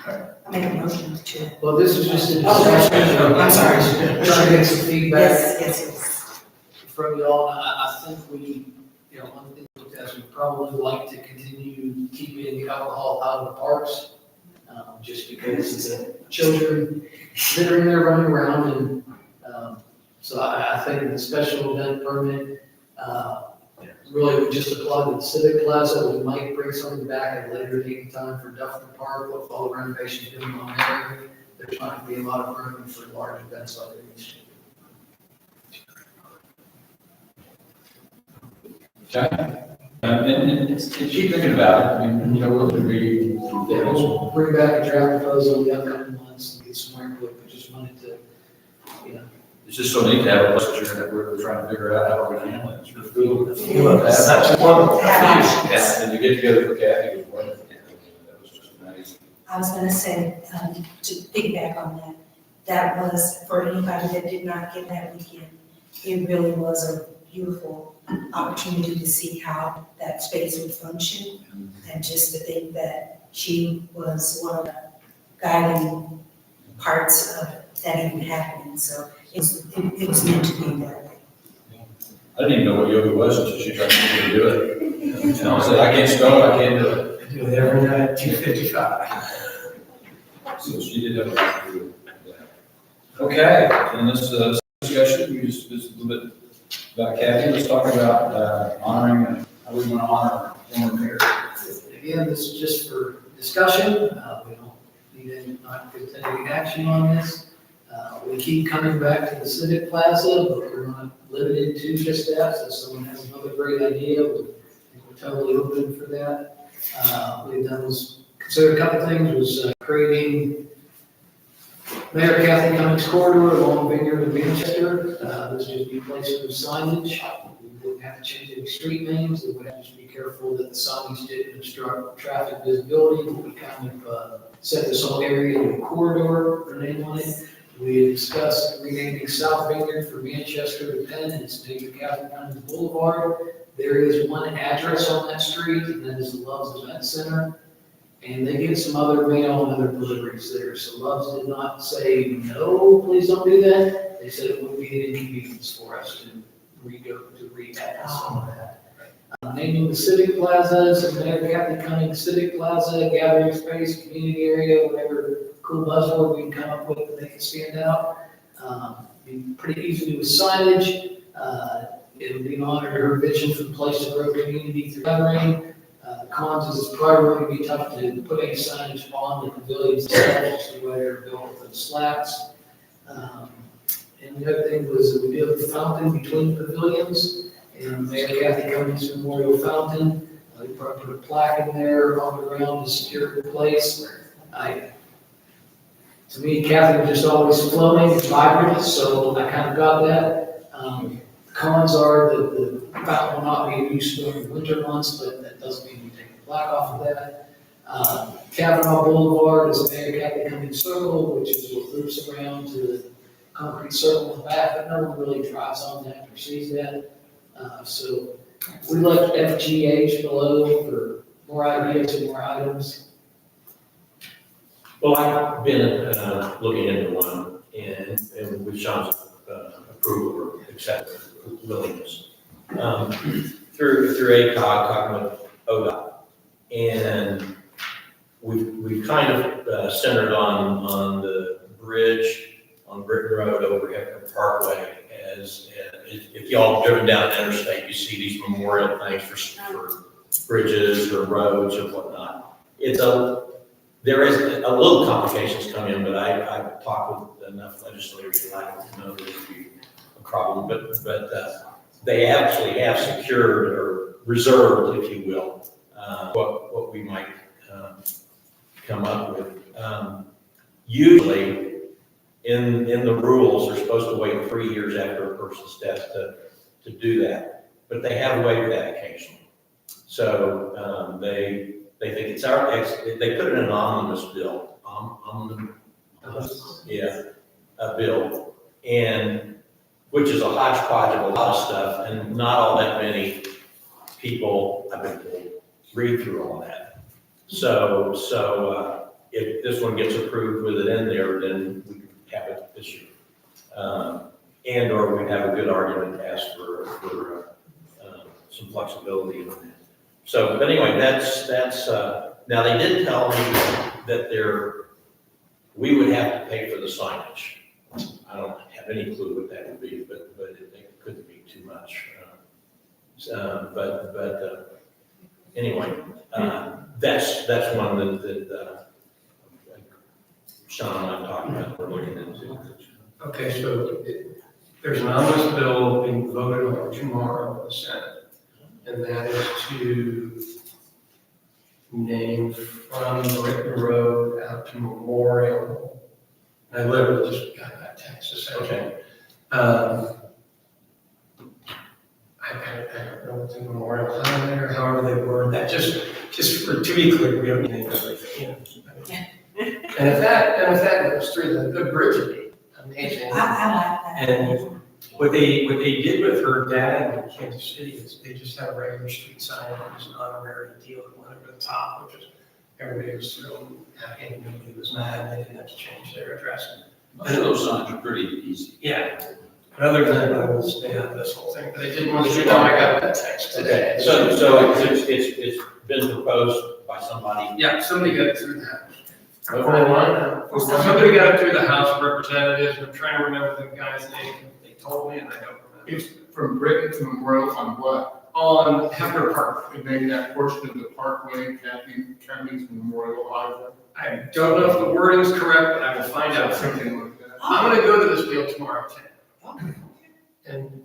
I make a motion to. Well, this is just a Oh, discussion. I'm sorry. Trying to get some feedback. Yes. From y'all. I think we, one thing that we probably like to continue keeping the alcohol out of the parks, just because the children that are in there running around, and so I think the special event permit really would just apply to the Civic Plaza. We might bring something back at a later date and time for Dufferin Park with all the renovations going on there. there's not going to be a lot of room for large events like these. Okay. And keep thinking about it. I mean, you know, we'll be, Yeah, we'll bring back a draft proposal in the upcoming months and get some more input, but just wanted to, you know. it's just so neat to have a budget that we're trying to figure out how we're gonna handle it. It's really cool. That's actually wonderful. Yeah, and you get together with Kathy, it was wonderful. That was just amazing. I was gonna say, to piggyback on that, that was, for anybody that did not get that weekend, it really was a beautiful opportunity to see how that space would function. And just to think that she was one of the guiding parts of that even happening. So it was meant to be that way. I didn't even know what yoga was until she tried to get me to do it. And I said, I can't spell it, I can't do it. I do it every night at 2:55. So she did have a lot to do with that. Okay, and this discussion, we just a little bit about Kathy. Let's talk about honoring, how we want to honor our former mayor. Again, this is just for discussion. We don't need any, not to take any action on this. We keep coming back to the Civic Plaza, but we're not limited to just that. So if someone has another great idea, we're totally open for that. We've done was, considered a couple things, was creating Mayor Kathy Cummings corridor along Vineyard and Manchester. This would be placement of signage. We wouldn't have to change any street names. We would have to just be careful that the signage didn't obstruct traffic visibility. We kind of set this whole area to a corridor, our name on it. We had discussed renaming South Vineyard from Manchester to Penn. It's named Kathy Cummings Boulevard. There is one address on that street, and that is the Love's Event Center. And they get some other mail and other deliveries there. So Love's did not say, no, please don't do that. They said it would be an inconvenience for us to re-address all of that. Naming the Civic Plaza, so Mayor Kathy Cummings Civic Plaza, gathering space, community area, whatever cool buzzword we can come up with to make it stand out. Be pretty easy to do with signage. It would be an honor to her vision for the place to grow community through gathering. Cons is it's probably going to be tough to put any signage on the pavilions, just the way they're built with the slats. And the other thing was that we built the fountain between the pavilions and Mayor Kathy Cummings Memorial Fountain. We probably put a plaque in there on the ground to secure the place. To me, Kathy was just always flowing and vibrant, so I kind of got that. Cons are that the fountain will not be used during the winter months, but that doesn't mean we take the plaque off of that. Kavanaugh Boulevard is Mayor Kathy Cummings Circle, which is what loops around to the concrete circle in the back, but no one really drives on that or sees that. So we left FGH below for more ideas and more items. Well, I've been looking into one and with Sean's approval or acceptance, willingness. Through ACOG, talking with ODOT. And we've kind of centered on the bridge on Britain Road over Hector Parkway. As if y'all driven down the interstate, you see these memorial things for bridges or roads or whatnot. There is a little complications come in, but I've talked with enough legislators that I don't know that it would be a problem. But they actually have secured or reserved, if you will, what we might come up with. Usually, in the rules, they're supposed to wait 3 years after a person's death to do that, but they have waived that occasionally. So they think it's they put it in an omnibus bill, a bill, and which is a hodgepodge of a lot of stuff, and not all that many people, I've been told, read through all that. So if this one gets approved with it in there, then we can have it this year. And or we have a good argument to ask for some flexibility in that. So, but anyway, that's now they did tell me that we would have to pay for the signage. I don't have any clue what that would be, but it couldn't be too much. Anyway, that's one that Sean and I talked about, we're looking into. Okay, so there's an omnibus bill being voted on tomorrow in the Senate, and that is to name from Brickner Road out to Memorial. I literally just got that text this second. I don't know what's in Memorial Highway or however they word that, just to be clear, we don't need everything, you know. And if that goes through, the bridge would be amazing. I like that. And what they did with her dad in Kansas City is they just had a regular street sign, and it was an honorary deal that went over the top, which was, everybody was thrilled, happy, and nobody was mad, they didn't have to change their address. Most of those signs are pretty easy. Yeah, but other than that, I will stay on this whole thing, but I didn't want to do that, I got that text today. So it's been proposed by somebody. Yeah, somebody got it through the House. Somebody got it through the House of Representatives, I'm trying to remember the guy's name, they told me, and I don't remember. It's from Britain to Memorial on what? On Hefner Park. And then that portion of the parkway, Kathy's Memorial Highway. I don't know if the wording's correct, but I will find out. Something like that. I'm gonna go to this deal tomorrow at 10. And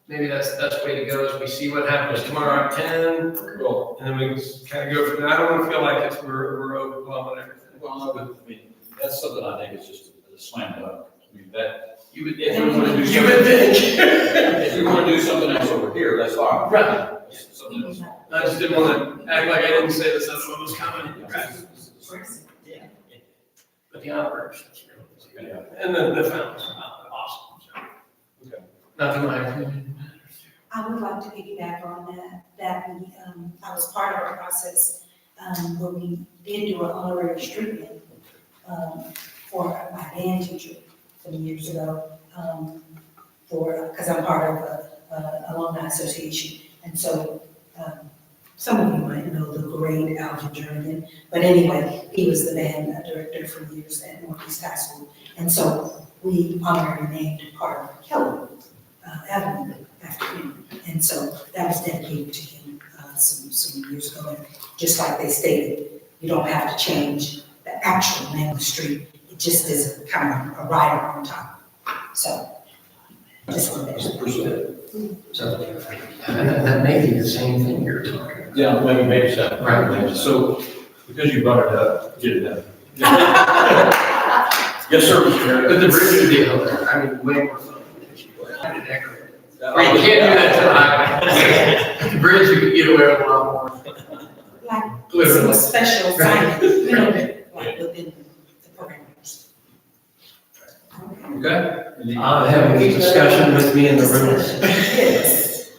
maybe that's the best way to go, is we see what happens tomorrow at 10. Well, And then we kind of go from there. I don't want to feel like we're overwhelming everything. well, no, but, I mean, that's something I think is just a slam dunk. I mean, that, You would, if we want to do you would something, think. if we want to do something else over here, that's fine. Right. Something else. I just didn't want to act like I didn't say this, that's what was coming. But the operations, really. And the fountains are awesome, so. Okay. Not in my opinion. I would like to piggyback on that we, I was part of a process, where we did do an honorary street name, for my band teacher some years ago, because I'm part of a alumni association. And so, some of you might know the great Alvin Jernigan, but anyway, he was the band director for years at Northeast High School. And so we honorary named part of Kelly Avenue after him. And so that was dedicated to him some years ago. And just like they stated, you don't have to change the actual name of the street. It just is kind of a rider on top. So, just wanted to Appreciate it. So, and that may be the same thing you're talking about. Yeah, maybe so. Right. So, because you brought it up, get it done. Yes, sir, Mr. Chairman. But the bridge deal, I mean, way more fun. Or you can't do that to the highway. The bridge, you can get away with a lot more. like some Literally. special assignment, you know, like within the parameters. Okay? I'm having a discussion with me in the room. Yes.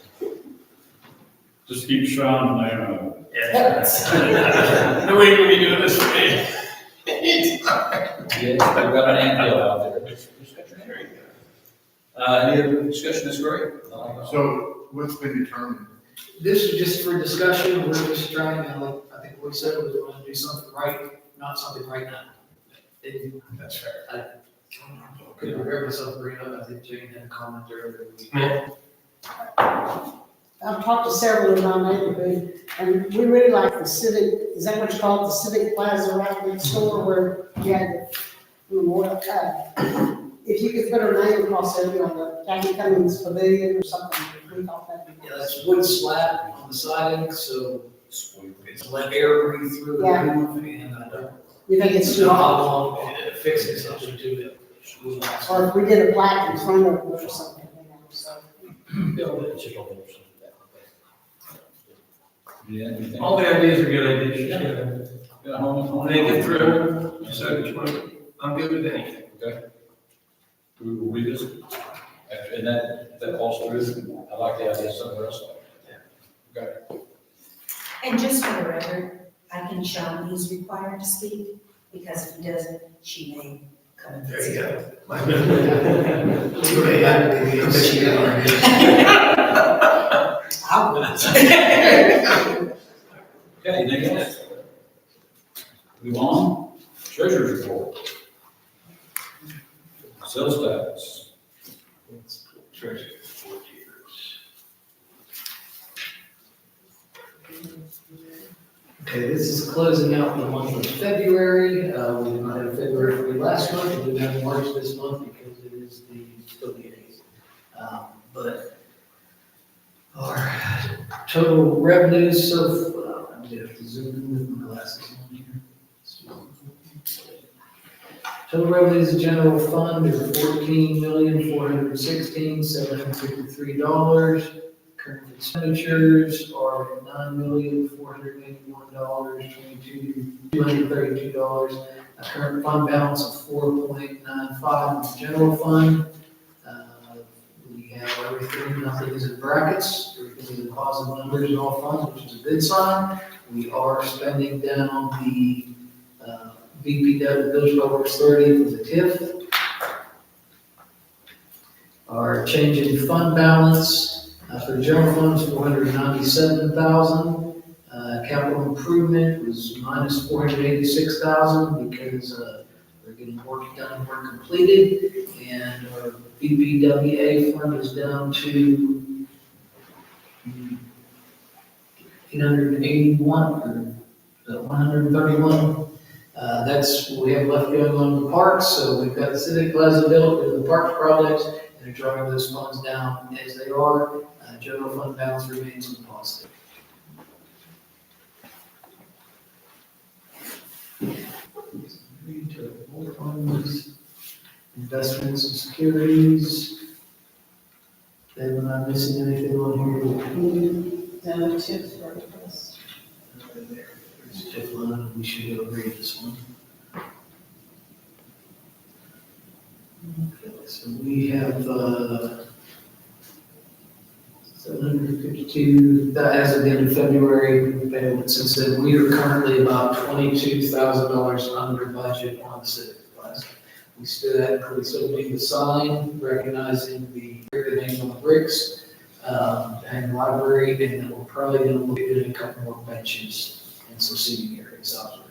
Just keep Sean there. No way can we do this for me. Yeah, we've got an anthill out there. Any other discussion, Ms. Gray? So what's been determined? This is just for discussion, we're just trying to, like, I think what we said was we want to do something right, not something right now. That's fair. I couldn't prepare myself to bring it up, I think Jane had a comment earlier. I've talked to several in my neighborhood, and we really like the Civic, is that what you call it, the Civic Plaza right next door where you had the Memorial. If you could put a name across there on the Kathy Cummings Pavilion or something, we thought that'd be. Yeah, that's wood slab on the siding, so it's let air breathe through the Yeah. roof, and I don't. You think it's too know long? how long fixing something to it. Or if we did a plaque in front of it or something, you know, so. Yeah. All the ideas are good ideas. Got a home? Think it through, decide which one, I'm good with anything. Okay. We will revisit. And that falls through, I like the idea somewhere else. Okay. And just for the record, I think Sean is required to speak, because if he doesn't, she may come and There you visit. go. I would. Okay, anything else? Move on, treasurer's report. Sales tax. Treasure. Okay, this is closing out the month of February. We did not have February for you last month, we didn't have March this month because it is still the 8th. But our total revenues, so I'm gonna have to zoom in with my glasses on here. Total revenues of general fund are $14,416,753. Current expenditures are $9,481,232. A current fund balance of 4.95 in the general fund. We have everything, nothing is in brackets, everything is in positive numbers in all funds, which is a good sign. We are spending down the VPW, Village Public Works 30 for the TIF. Our change in fund balance for the general fund is $497,000. Capital improvement was minus $486,000 because we're getting work done, work completed, and our VPWA fund is down to 881 or 131. That's what we have left going on in the parks, so we've got the Civic Plaza built, with the parks projects, and they're drawing those funds down as they are. General fund balance remains positive. More funds, investments and securities. Then am I missing anything on here? No, tips for us. There's a TIF line, we should go read this one. Okay, so we have, 752, as of the end of February, payment since then, we are currently about $22,000 under budget on the Civic Plaza. We still have include opening the sign, recognizing the name on the bricks, and the library, and then we're probably gonna look at a couple more benches and some seating areas out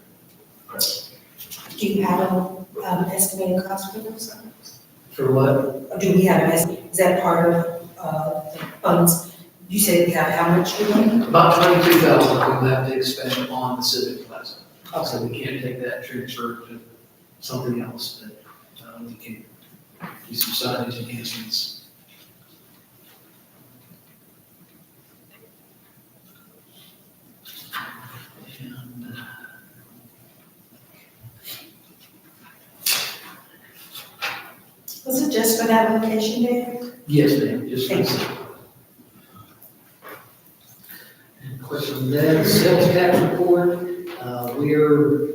there. Do you have an estimated cost for those? For what? Or do we have an estimate? Is that part of the funds? You said we have how much? About $22,000 we'll have to expend on the Civic Plaza. So we can't take that and transfer to something else, but we can do some signage enhancements. And, Was it just for that location there? yes, ma'am, just. Thank you. Question on that, sales tax report, we're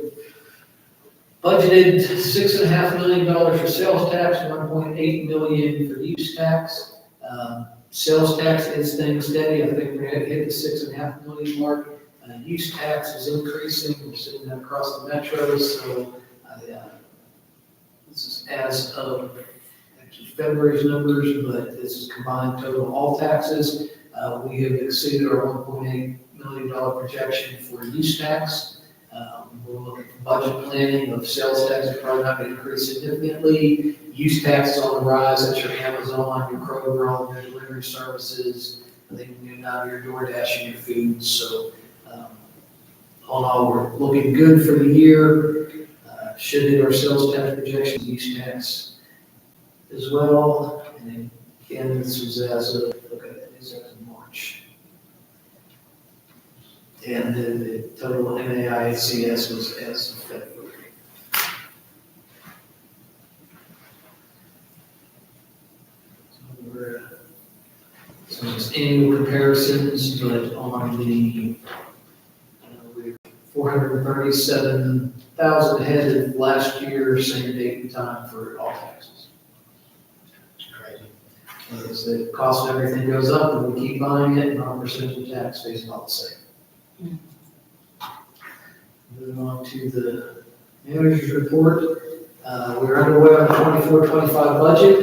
budgeted $6.5 million for sales tax, 1.8 million for use tax. Sales tax is staying steady, I think we're gonna hit the 6.5 million mark. Use tax is increasing, we're seeing that across the metro, so this is as of actually February's numbers, but this is combined total all taxes. We have exceeded our $1.8 million projection for use tax. We're looking for budget planning of sales tax, is probably not going to increase significantly. Use tax is on the rise at your Amazon, your Kroger, all your delivery services. I think now your DoorDash and your food. So all in all, we're looking good for the year. Should hit our sales tax projections, use tax as well. And then again, this was as of, okay, that is as of March. And then the total NAICS was as of February. So we're, so it's annual comparisons, but on the, we're 437,000 ahead of last year, same date and time for all taxes. As the cost of everything goes up, and we keep buying it, and our percentage of tax stays about the same. Moving on to the manager's report. We're underway on the 24-25 budget.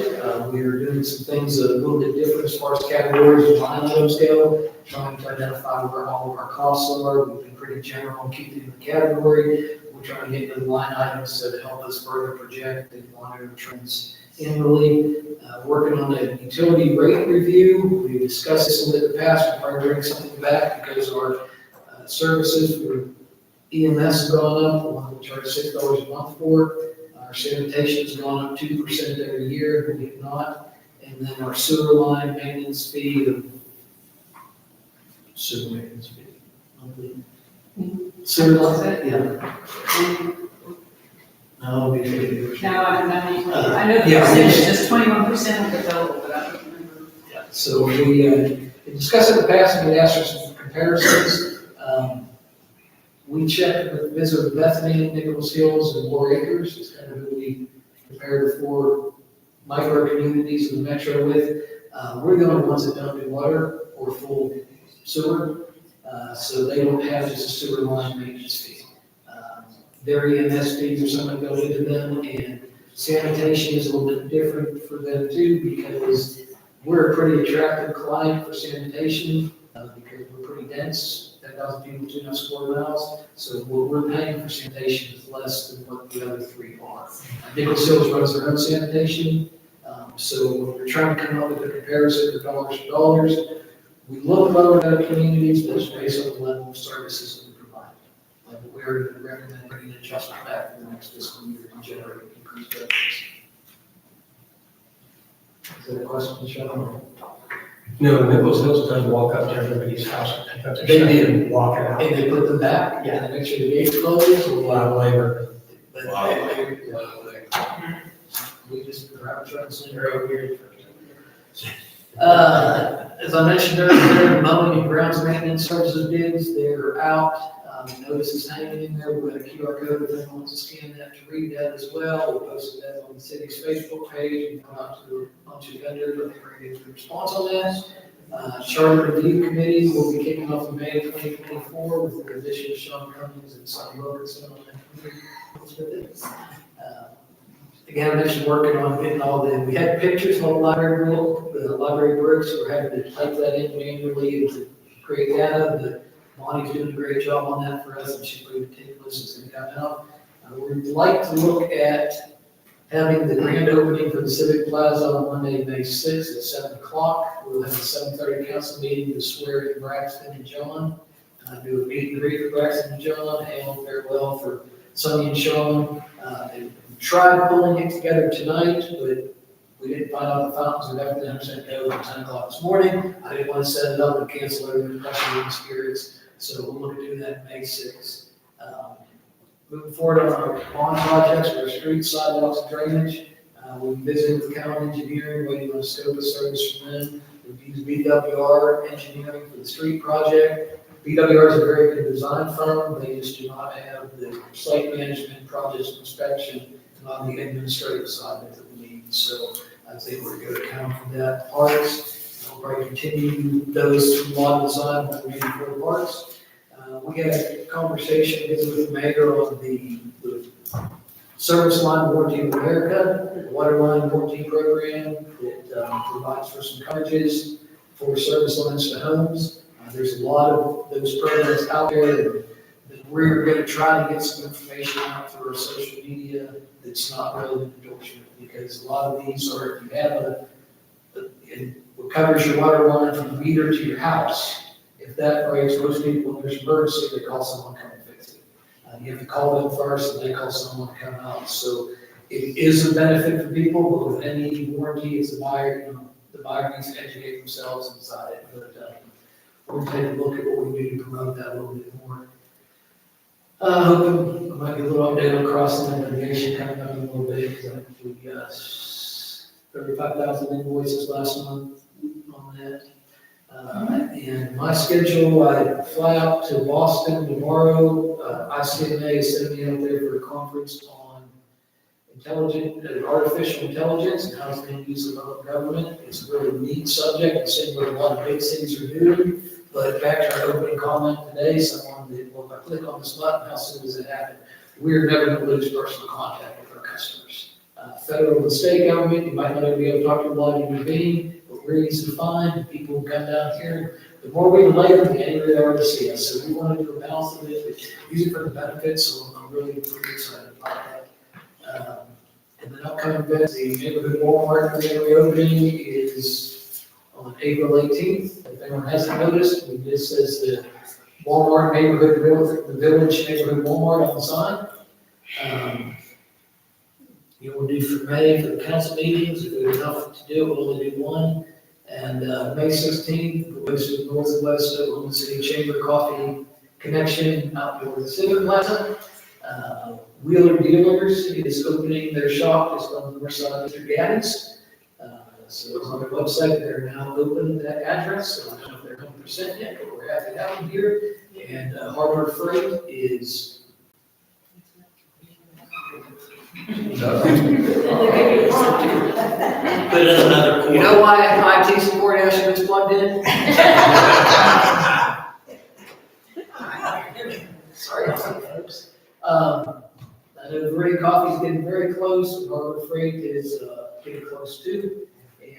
We are doing some things a little bit different as far as categories and line items go, trying to identify where all of our costs are. We've been pretty general on keeping the category. We're trying to get into the line items to help us further project and monitor trends annually. Working on a utility rate review. We discussed this a little bit in the past. We'll probably bring something back because our services, we're EMS has gone up, we'll have to charge $6 a month for. Our sanitation's gone up 2% every year, believe it or not. And then our sewer line maintenance fee of sewer maintenance fee. Sewer line, yeah. No, we did. No, I know the Yeah. percentage is 21% of the total, but I don't remember. Yeah, so we discussed in the past, and we asked for some comparisons. We checked with Visitor Bethany, Nichols Hills, and War Acres. It's kind of who we compare the 4 micro communities in the metro with. We're the only ones that don't do water or full sewer, so they don't have just a sewer line maintenance fee. Their EMS fees or something go into them, and sanitation is a little bit different for them too, because we're a pretty attractive client for sanitation, because we're pretty dense. 10,000 people, 2.5 square miles, so what we're paying for sanitation is less than what the other 3 are. Nichols Hills runs their own sanitation, so when we're trying to come up with a comparison for dollars to dollars, we look lower at other communities, but it's based on the level of services that we provide. We're going to recommend bringing an adjustment back for the next fiscal year to generate increased revenues. Is that a question, Sean? No, Nichols Hills doesn't walk up to everybody's house and pick up their They stuff did. and walk it out. And they put them back, and they make sure the gates closed. A lot of labor. But we just grab a truck and send her over here. As I mentioned earlier, mowing and grounds maintenance services bids, they're out. Notice is hanging in there. We've got a QR code if anyone wants to scan that to read that as well. We posted that on the city's Facebook page and gone out to a bunch of vendors. I think we're going to get a response on that. Charter Review Committee will be kicking off in May 2024 with the addition of Sean Cummings and Sonny Wilkerson on that committee. Again, I mentioned working on getting all we had pictures on the library bricks. We're having to type that in manually to create data. But Bonnie's doing a great job on that for us, and she's pretty meticulous. It's going to come out. We'd like to look at having the grand opening for the Civic Plaza on Monday, May 6th at 7 o'clock. We'll have a 7:30 council meeting to swear in Braxton and John. Do a meet and greet for Braxton and John, and farewell for Sonny and Sean. We tried pulling it together tonight, but we didn't find out the fountains are definitely 100% go at 10 o'clock this morning. I didn't want to set it up and cancel everything, especially in spirits. So we'll look at doing that May 6th. Moving forward on our bond projects, our streets, sidewalks, and drainage. We've visited with county engineering, waiting on a scope of service from them. We've used BWR engineering for the street project. BWR is a very good design firm. They just do not have the site management, project inspection, and on the administrative side that we need. So I think we're going to count on that. Parks, we'll probably continue those through law design when we need for parks. We had a conversation with the mayor on the Service Line Warranty of America, the water line warranty program that provides for some coverages for service lines to homes. There's a lot of those programs out there that we're going to try to get some information out through our social media that's not relevant endorsement, because a lot of these are, if you have what covers your water line from the meter to your house. If that breaks, most people, when there's an emergency, they call someone to come and fix it. You have to call them first, and they call someone to come out. So it is a benefit for people, but with any warranty, it's the buyer, the buyer needs to educate themselves and decide it. But we'll take a look at what we do to promote that a little bit more. I might get a little update on crossing and mitigation coming up in a little bit, because I think we got 35,000 invoices last month on that. And my schedule, I fly out to Boston tomorrow. ICMA is sending me out there for a conference on artificial intelligence and how it's being used in local government. It's a really neat subject. It's something that a lot of big cities are doing. But back to our opening comment today, someone that, well, if I click on this button, how soon does it happen? We're never going to lose personal contact with our customers. Federal and state government, you might not ever be able to talk to a lot of human being, but we're easy to find. People will come down here. The more we delay them, the angrier they are to see us. So we want to do a balance of it, but use it for the benefits. So I'm really excited about that. And then upcoming events, the neighborhood Walmart reopening is on April 18th. If anyone hasn't noticed, this says the Walmart neighborhood, the village neighborhood Walmart on the sign. You will do for May for the council meetings, if there's enough to do, we'll only do one. And May 16th, we'll go to the North and West Oklahoma City Chamber Coffee Connection outdoor the Civic Plaza. Wheeler Dealers is opening their shop just on the north side of Mr. Gaddis. So it's on their website, they're now open at that address, so I don't know if they're 100% yet, but we're happy to have them here. And Harbor Freight is. Put in another quarter. You know why IT support actually gets plugged in? Sorry, folks. I know Verde Coffee is getting very close, Harbor Freight is getting close too.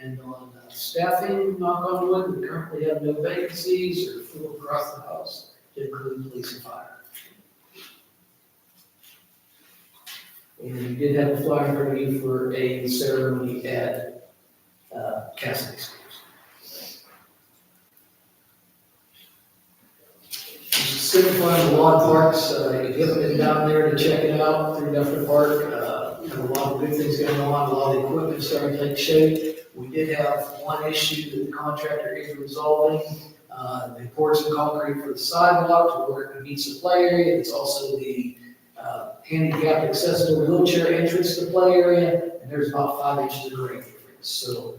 And on staffing, knock on wood, we currently have no vacancies or full across the house, to include police and fire. And we did have a flyer for you for a ceremony at Cassidy Schools. Signifying the lawn parks, if you haven't been down there to check it out through Duffer Park, have a lot of good things going on, a lot of equipment starting to take shape. We did have one issue that the contractor is resolving. They poured some concrete for the sidewalk to where it meets the play area. It's also the handicap accessible wheelchair entrance to the play area, and there's about 5 inches of grade difference. So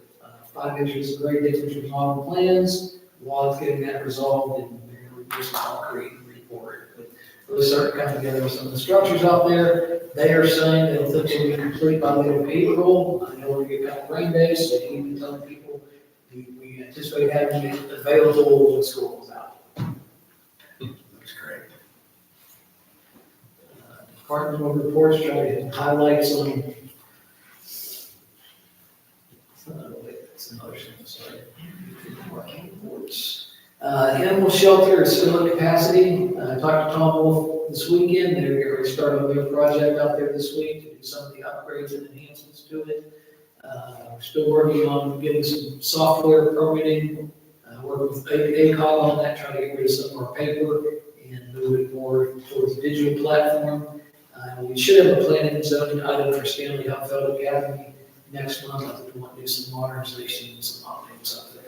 5 inches of grade difference from model plans. While it's getting that resolved, and they're going to reduce the concrete and re-pour it. But really start coming together with some of the structures out there. They are saying they'll think they'll be complete by the end of April. I know we're getting kind of rain days, so we've been telling people we anticipate having it available when school is out. That's great. Departmental reports, try to highlight some. That's another thing, sorry. Reports. Animal shelter is still at capacity. I talked to Tom Wolf this weekend. They're going to start on their project out there this week to do some of the upgrades and enhancements to it. We're still working on getting some software permitting, working with ACOG on that, trying to get rid of some of our paper and move it more towards a digital platform. We should have a planning and zoning item for Stanley Hupfeld Academy next month. I think we want to do some modernization and some updates up there.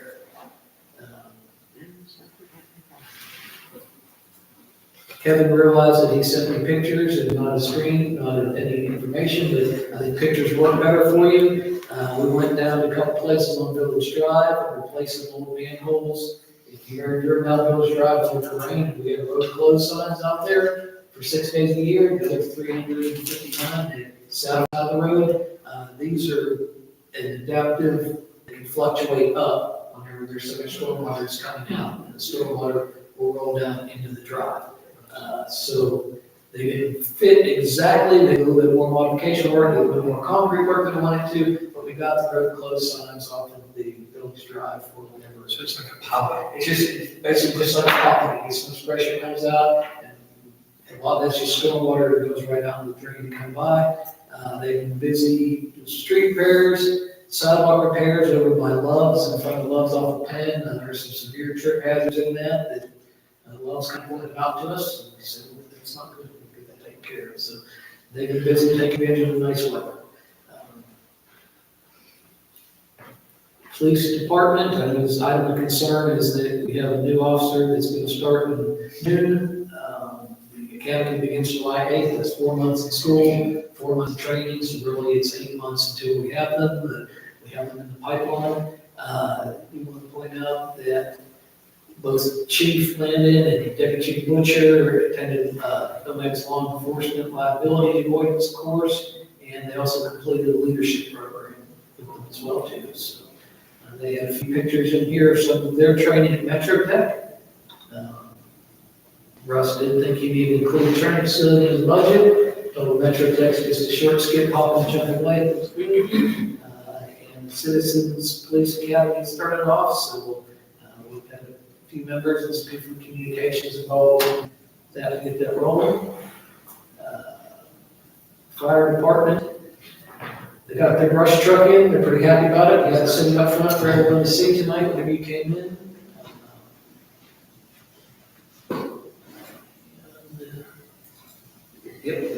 Kevin realized that he sent me pictures and not a screen, not any information, but I think pictures work better for you. We went down to a couple places on Village Drive and replaced some old manholes. If you're down Village Drive for terrain, we have road closed signs out there for 6 days a year. There's 359 south of the road. These are adaptive, they can fluctuate up whenever there's so much stormwater that's coming out, and the stormwater will roll down into the drive. So they didn't fit exactly, they did a little bit more modification work, a little bit more concrete work than I wanted to, but we got the road closed signs off of the Village Drive for whatever. So it's like a pop-up. It's basically just like a pop-up, some pressure comes out, and a lot of that's just stormwater that goes right down the drain to come by. They've been busy with street repairs, sidewalk repairs over by Love's, in front of Love's off the Penn, and there's some severe trip hazards in that Love's kind of pointed out to us, and we said, well, that's not good, we get that taken care of. So they've been busy taking advantage of the nice weather. Police department, I know this item of concern is that we have a new officer that's going to start in June. The academy begins July 8th, that's 4 months in school, 4 months of training, so really it's 8 months until we have them, but we have them in the pipeline. We want to point out that both Chief Landon and Deputy Chief Butcher attended OMEG's law enforcement liability avoidance course, and they also completed a leadership program with them as well too. So they have a few pictures in here of some of their training at Metro Tech. Russ didn't think he needed to include training facility in his budget. Total Metro Tech's just a short skip hop and jump away. And Citizens Police Academy started off, so we've had a few members and some different communications involved in that to get that rolling. Fire department, they got their brush truck in, they're pretty happy about it. You got it sitting up front for everyone to see tonight whenever you came in.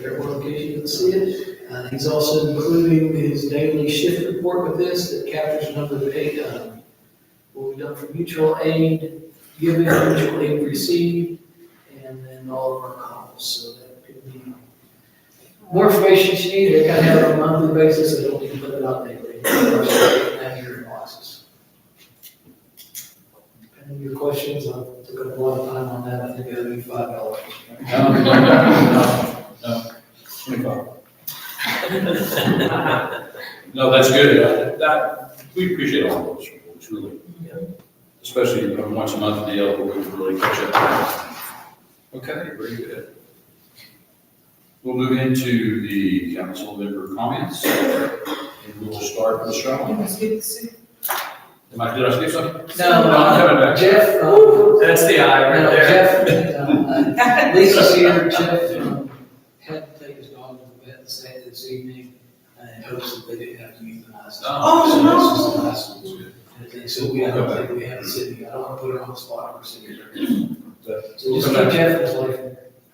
everyone in case you didn't see it. He's also including his daily shift report with this that captures a number of what we've done for mutual aid, given, mutual aid received, and then all of our calls. So that could be more information you need. They kind of have it on a monthly basis. I don't need to put it out daily. Have your inboxes. Depending on your questions, I took up a lot of time on that. I think that'll be $5. No, 25. No, that's good. We appreciate all those reports, really. Especially a once a month deal where we can really catch up. Okay, very good. We'll move into the council member comments. And we will start with Sean. Did I skip something? No, I'm coming back. Jeff. That's the eye right there. Jeff, Lisa's here. Jeff had to take his dog to the vet this evening and hopes that they didn't have to euthanize. Oh, no. So we have a city. I don't want to put her on the spot. We're sitting there. So just keep Jeff in his life.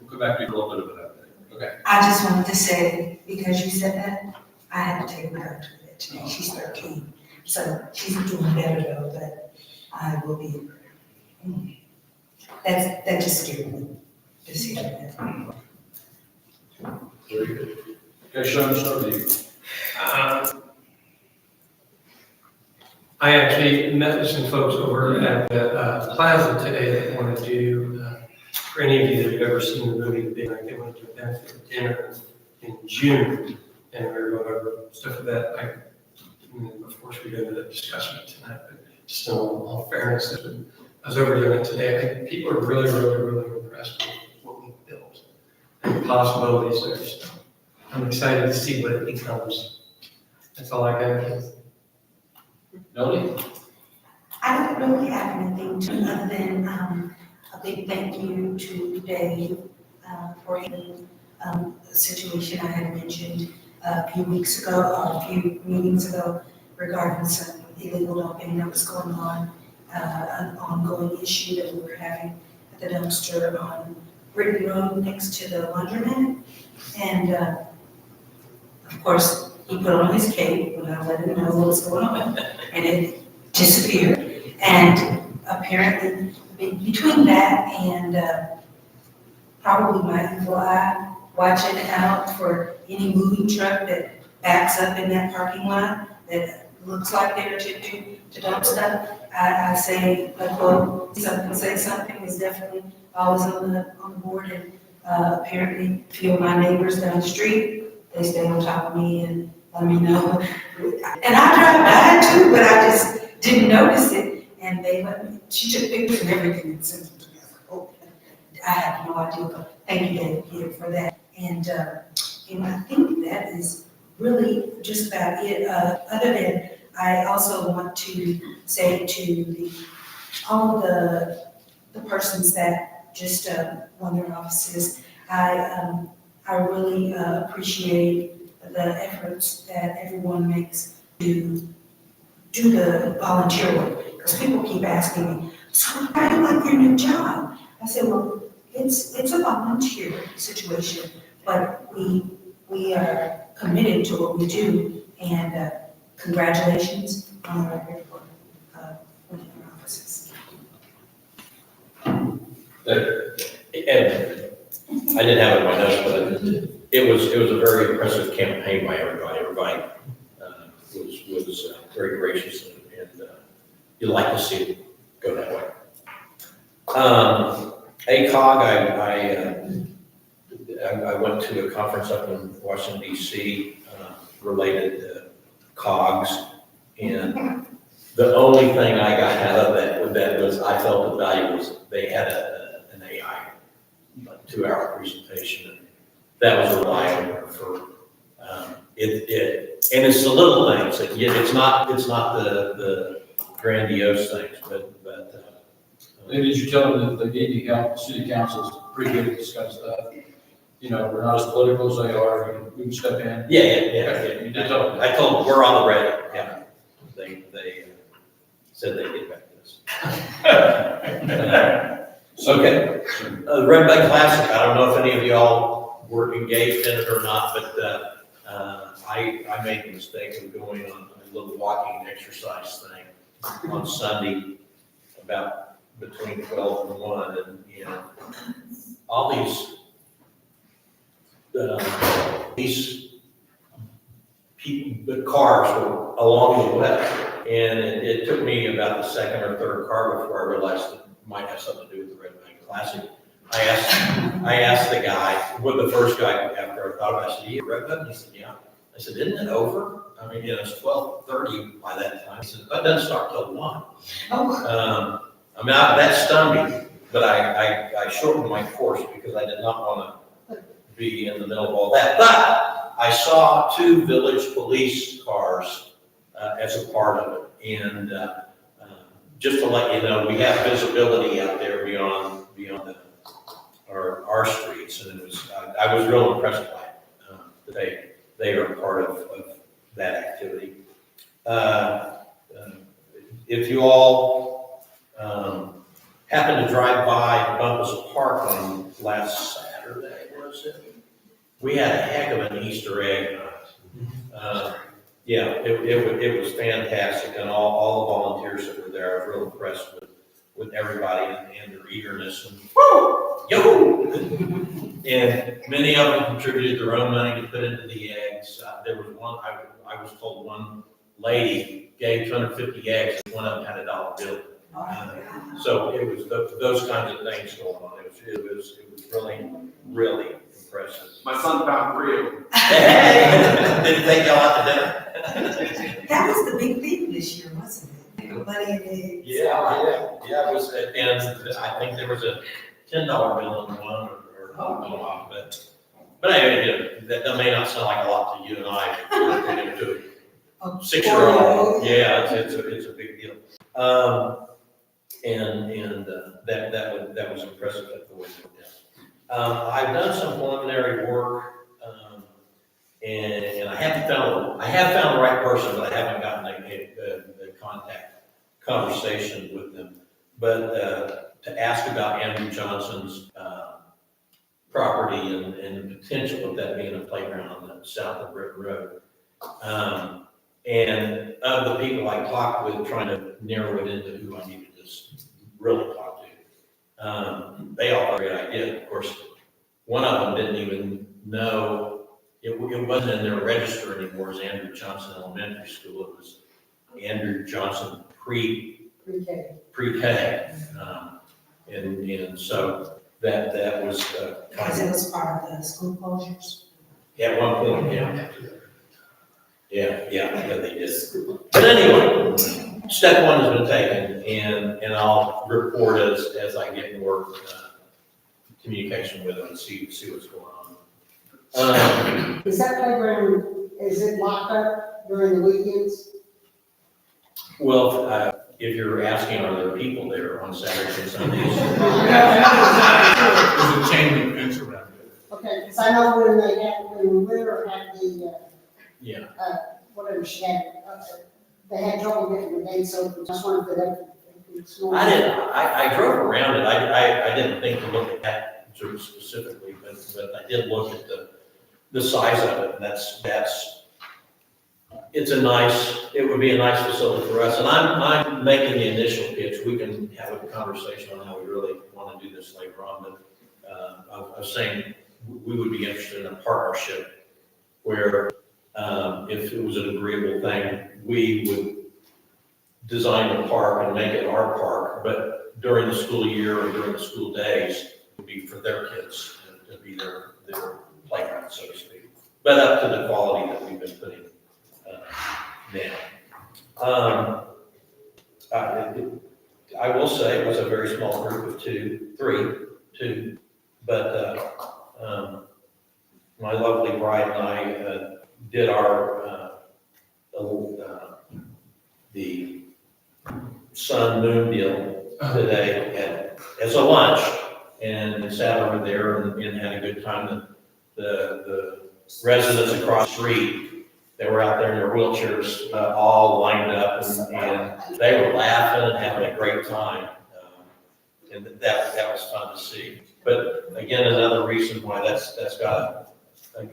We'll come back to you a little bit of an update. Okay. I just wanted to say, because you said that, I had to take my dog to the vet today. She's 13. So she's doing better though, but I will be. That just scared me. Just hear that. Very good. Okay, Sean, start with you. I actually met with some folks over at the Plaza today that want to do, for any of you that have ever seen the movie The Big Night, they want to do a benefit dinner in June. And we were going over stuff of that. Of course, we didn't discuss it tonight, but just in all fairness, I was over doing it today. I think people are really, really, really impressed with what we built and the possibilities there. So I'm excited to see what it becomes. That's all I got. Melody? I don't really have anything to other than a big thank you to Dave for handling the situation I had mentioned a few weeks ago, or a few meetings ago, regarding some illegal dumping that was going on, an ongoing issue that we were having at the dumpster on Britain Road next to the laundromat. And of course, he put on his cape when I let him know what was going on, and it disappeared. And apparently, between that and probably my evil eye, watching out for any moving truck that backs up in that parking lot that looks like they're to dump stuff, I say, like, well, say something is definitely always on the board. And apparently, a few of my neighbors down the street, they stay on top of me and let me know. And I drive by too, but I just didn't notice it. And they let me, she took pictures and everything and sent them to me. I was like, oh, I have no idea, but thank you, David, for that. And I think that is really just about it. Other than, I also want to say to all of the persons that just won their offices, I really appreciate the efforts that everyone makes to do the volunteer work. Because people keep asking me, so how do you like your new job? I said, well, it's a volunteer situation, but we are committed to what we do, and congratulations on the record for winning your offices. And I didn't have it in my notes, but it was a very impressive campaign by everybody. Everybody was very gracious, and you'd like to see it go that way. ACOG, I went to a conference up in Washington, D.C. Related to COGS, and the only thing I got out of that was I felt the value was they had an AI, like 2-hour presentation, and that was a eye-opener for it. And it's the little things. It's not the grandiose things, but. And did you tell them that they gave you help? City council's pretty good at this kind of stuff. You know, we're not as political as they are. We can step in. Yeah. You did tell them. I told them we're on the ready. Yeah. They said they'd get back to us. Okay. The Red Bank Classic. I don't know if any of y'all were engaged in it or not, but, I made the mistake of going on a little walking exercise thing on Sunday about between 12 and 1, and all these people, the cars were along the way, and it took me about the second or third car before I realized it might have something to do with the Red Bank Classic. I asked the guy, the first guy, after I thought about it, I said, "You Red Bud?" He said, "Yeah." I said, "Isn't it over?" I mean, it's 12:30 by that time. He said, "That doesn't start till 1." That stunned me, but I shortened my course because I did not want to be in the middle of all that. But I saw 2 village police cars as a part of it, and just to let you know, we have visibility out there beyond our streets, and I was real impressed by it. That they are part of that activity. If you all happened to drive by Bumpus Park on last Saturday, was it? We had a heck of an Easter egg hunt. Yeah, it was fantastic, and all the volunteers that were there, I was real impressed with everybody and their eagerness. And yo! And many of them contributed their own money to put into the eggs. There was one, I was told one lady gave 250 eggs, and one of them had a $1 bill. So it was those kinds of things going on. It was really, really impressive. My son found 3 of them. Didn't take y'all out to dinner? That was the big thing this year, wasn't it? Everybody in the. Yeah, it was, and I think there was a $10 bill in one, or but anyway, that may not sound like a lot to you and I, to a 6-year-old. Yeah, it's a big deal. And that was impressive at the way it went down. I've done some preliminary work, and I have found the right person, but I haven't gotten a conversation with them. But to ask about Andrew Johnson's property and the potential of that being a playground on the south of Britain Road. And of the people I talked with, trying to narrow it into who I needed to really talk to, they all had a great idea. Of course, one of them didn't even know, it wasn't in their register anymore as Andrew Johnson Elementary School. It was Andrew Johnson pre-K. And so that was Because it was part of the school closures. at one point, yeah. Yeah, they did. But anyway, step 1 has been taken, and I'll report as I get more communication with them and see what's going on. Is that playground, is it locked up during the weekends? Well, if you're asking, are there people there on Saturdays and Sundays? There's a chain link fence around it. Okay, because I know when Winter had the, Yeah. whatever she had, they had trouble getting the gates open, just wanted to. I drove around it. I didn't think to look at that sort of specifically, but I did look at the size of it, and it would be a nice facility for us. And I'm making the initial pitch. We can have a conversation on how we really want to do this later on, but I was saying we would be interested in a partnership where if it was an agreeable thing, we would design the park and make it our park, but during the school year or during the school days, it would be for their kids to be their playground, so to speak, but up to the quality that we've been putting down. I will say it was a very small group of two, but my lovely bride and I did our the sun moon deal today as a lunch, and sat over there and had a good time. The residents across the street, they were out there in their wheelchairs, all lined up, and they were laughing and having a great time. and that was fun to see. But again, another reason why that's got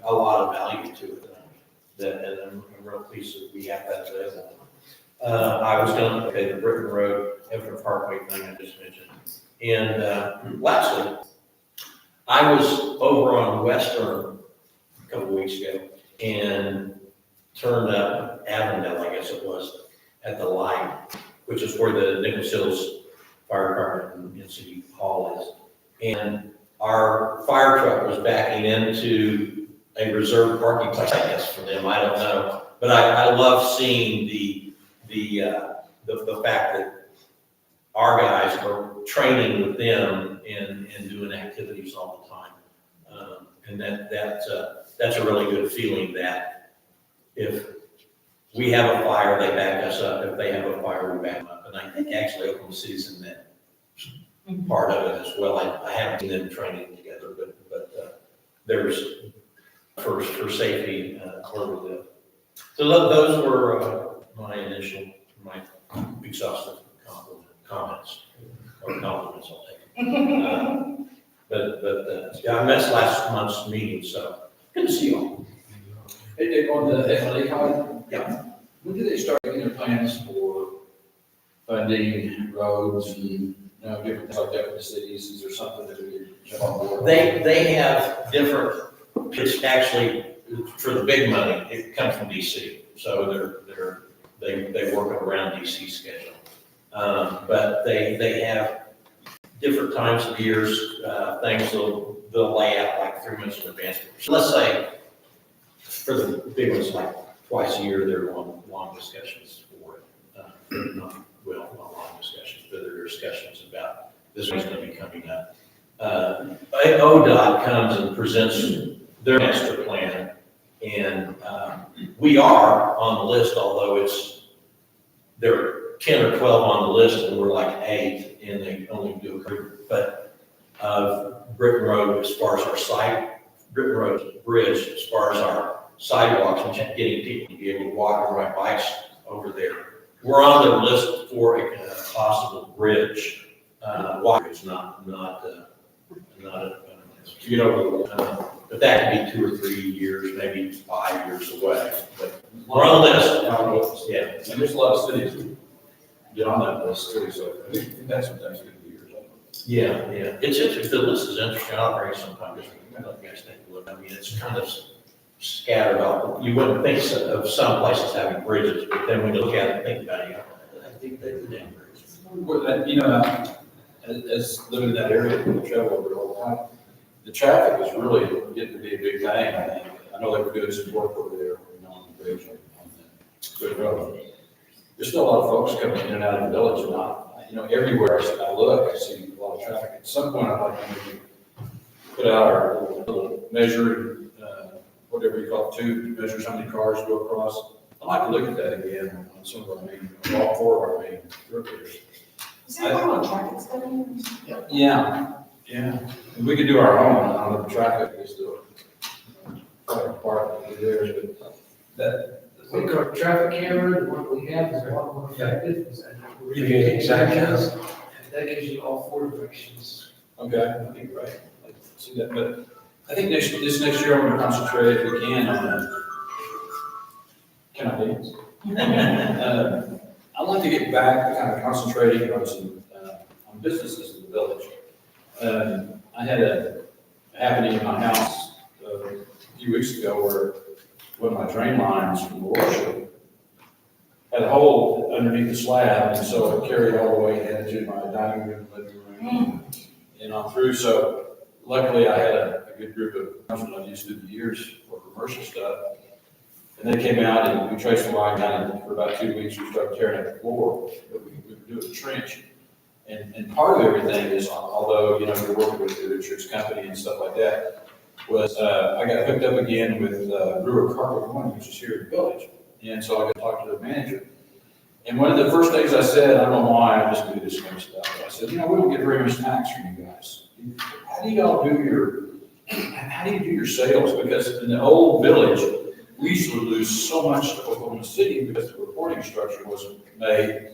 a lot of value to it, and I'm real pleased that we have that available. I was going to, okay, the Britton Road, Everett Parkway thing I just mentioned. And lastly, I was over on Western a couple weeks ago and turned up Avondale, I guess it was, at the light, which is where the Nichols Hills Fire Department and City Hall is. And our fire truck was backing into a reserved parking place, I guess, for them, I don't know. But I love seeing the fact that our guys are training with them and doing activities all the time. And that's a really good feeling that if we have a fire, they back us up. If they have a fire, we back them up. And I think actually Oklahoma City's in that part of it as well. I haven't seen them training together, but there's for safety where we live. So those were my exhaustive comments, or compliments, I'll take. But yeah, I missed last month's meeting, so good to see you all. On the FLA, yeah. When did they start getting their plans for funding roads and, different things like that for the cities? Is there something that we can jump on board? They have different, it's actually, for the big money, it comes from DC. So they work around DC schedule. But they have different times of years, things they'll lay out like 3 months in advance. So let's say for the big ones, like twice a year, there are long discussions for it. Not long discussions, but there are discussions about this one's going to be coming up. ODOT comes and presents their master plan, and we are on the list, although there are 10 or 12 on the list, and we're like 8, and they only do a couple. But Britton Road, as far as our site, Britton Road Bridge, as far as our sidewalks and getting people to be able to walk and ride bikes over there, we're on the list for a possible bridge. Walk is not but that could be 2 or 3 years, maybe 5 years away. But we're on the list. Yeah, and there's a lot of cities who get on that list too, so I think that's sometimes good to be yours. Yeah. It's interesting. The list is interesting. I'll bring it sometime. Just let you guys take a look. I mean, it's kind of scattered out. You wouldn't think of some places having bridges, but then when you look at it and think about it, I think they would have bridges. Well, as living in that area, we travel over it all the time. The traffic is really getting to be a big thing. I know they were doing some work over there, on the bridge on the good road. There's still a lot of folks coming in and out of the village, and everywhere I look, I see a lot of traffic. At some point, I'd like to maybe put out our little measure, whatever you call it, tube, to measure how many cars go across. I'd like to look at that again on some of our all 4 of our main thoroughfares. Is that how traffic's going? Yeah. And we could do our own on the traffic, is the part of theirs, but I think our traffic camera, the one we have, is a lot more effective. Give you an exact count. And that gives you all 4 directions. okay, I think you're right. I see that, but I think this next year I'm going to concentrate, if we can, on can I dance? I'd like to get back to kind of concentrating on some on businesses in the village. I had a happening in my house a few weeks ago where one of my drain lines from the washer had a hole underneath the slab, and so it carried all the way into my dining room, living room, and on through. So luckily I had a good group of council I've used through the years for commercial stuff. And they came out and we traced the line down, and for about 2 weeks we started tearing up the floor, but we were doing a trench. And part of everything is, although, you're working with the insurance company and stuff like that, was I got hooked up again with Brewer Carpet One, which is here in the village. And so I got to talk to the manager. And one of the first things I said, I don't know why, I just do this kind of stuff. I said, we don't get very much tax from you guys. How do you do your sales? Because in the old village, we used to lose so much to Oklahoma City because the reporting structure wasn't made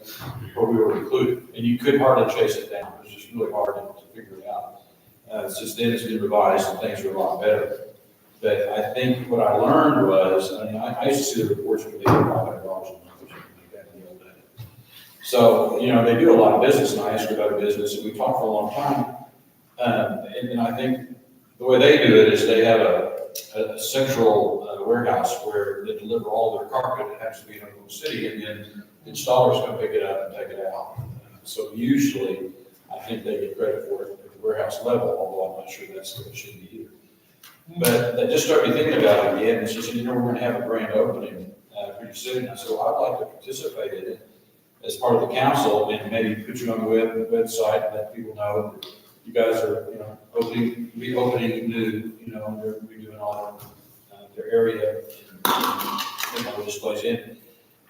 where we were included, and you could hardly chase it down. It was just really hard to figure it out. It's just then it's been revised and things are a lot better. But I think what I learned was, I mean, I used to see the reports where they get $500 a month or something like that in the old days. So, you know, they do a lot of business, and I asked about a business, and we talked for a long time. And I think the way they do it is they have a central warehouse where they deliver all their carpet. It has to be in Oklahoma City, and then installers come pick it up and take it out. So usually, I think they get credit for it at the warehouse level, although I'm not sure that's what it should be either. But that just started me thinking about it again, and she said, you know, we're gonna have a grand opening pretty soon. And so I'd like to participate in it as part of the council, and maybe put you on the website, let people know that you guys are, you know, opening new, you know, they're redoing all of their area and all this place in.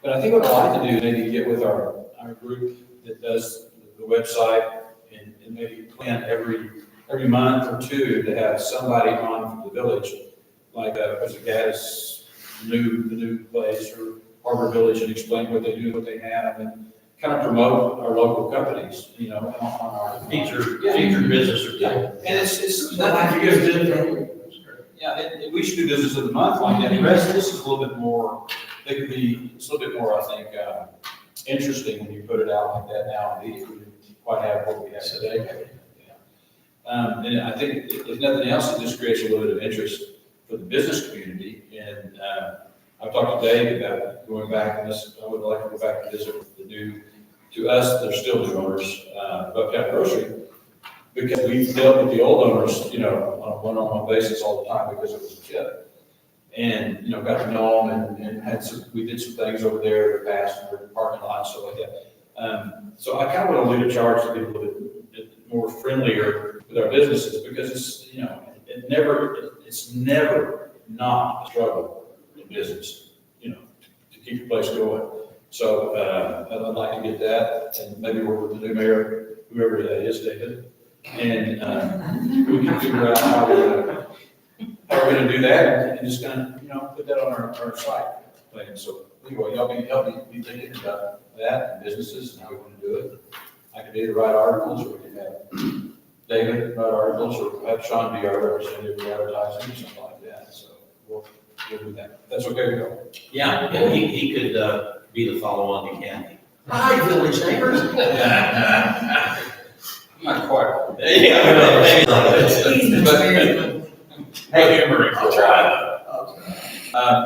But I think what I'd like to do, maybe get with our group that does the website and maybe plan every month or two to have somebody on from the village, like Mr. Gaddis, the new place, or Harbor Village, and explain what they do, what they have, and kind of promote our local companies, you know, on our Featured business or yeah. And it's nothing to do. Yeah, and we should do business of the month like that. The rest of this is a little bit more, it's a little bit more, I think, interesting when you put it out like that now. We didn't quite have what we have today. And I think if nothing else, it just creates a little bit of interest for the business community. And I've talked to Dave about going back, and I would like to go back to visit with the new, to us, they're still new owners, Bucktown Grocery, because we've dealt with the old owners, you know, on a one-on-one basis all the time because it was a kid. And, you know, got to know them and we did some things over there in the past, in the parking lot and stuff like that. So I kind of want to lead a charge to be a little bit more friendlier with our businesses, because it's, you know, it's never not a struggle in business, you know, to keep your place going. So I'd like to get that, and maybe work with the new mayor, whoever that is, David, and we can figure out how we're going to do that, and just kind of, you know, put that on our site plan. So anyway, y'all be thinking about that and businesses and how we want to do it. I can either write articles, or we can have David write articles, or have Sean be our representative for advertising or something like that. So we'll do that. That's okay to go. Yeah, and he could be the follow-on to Kathy. Hi, village neighbors. Not quite. Yeah, hey, I'll try.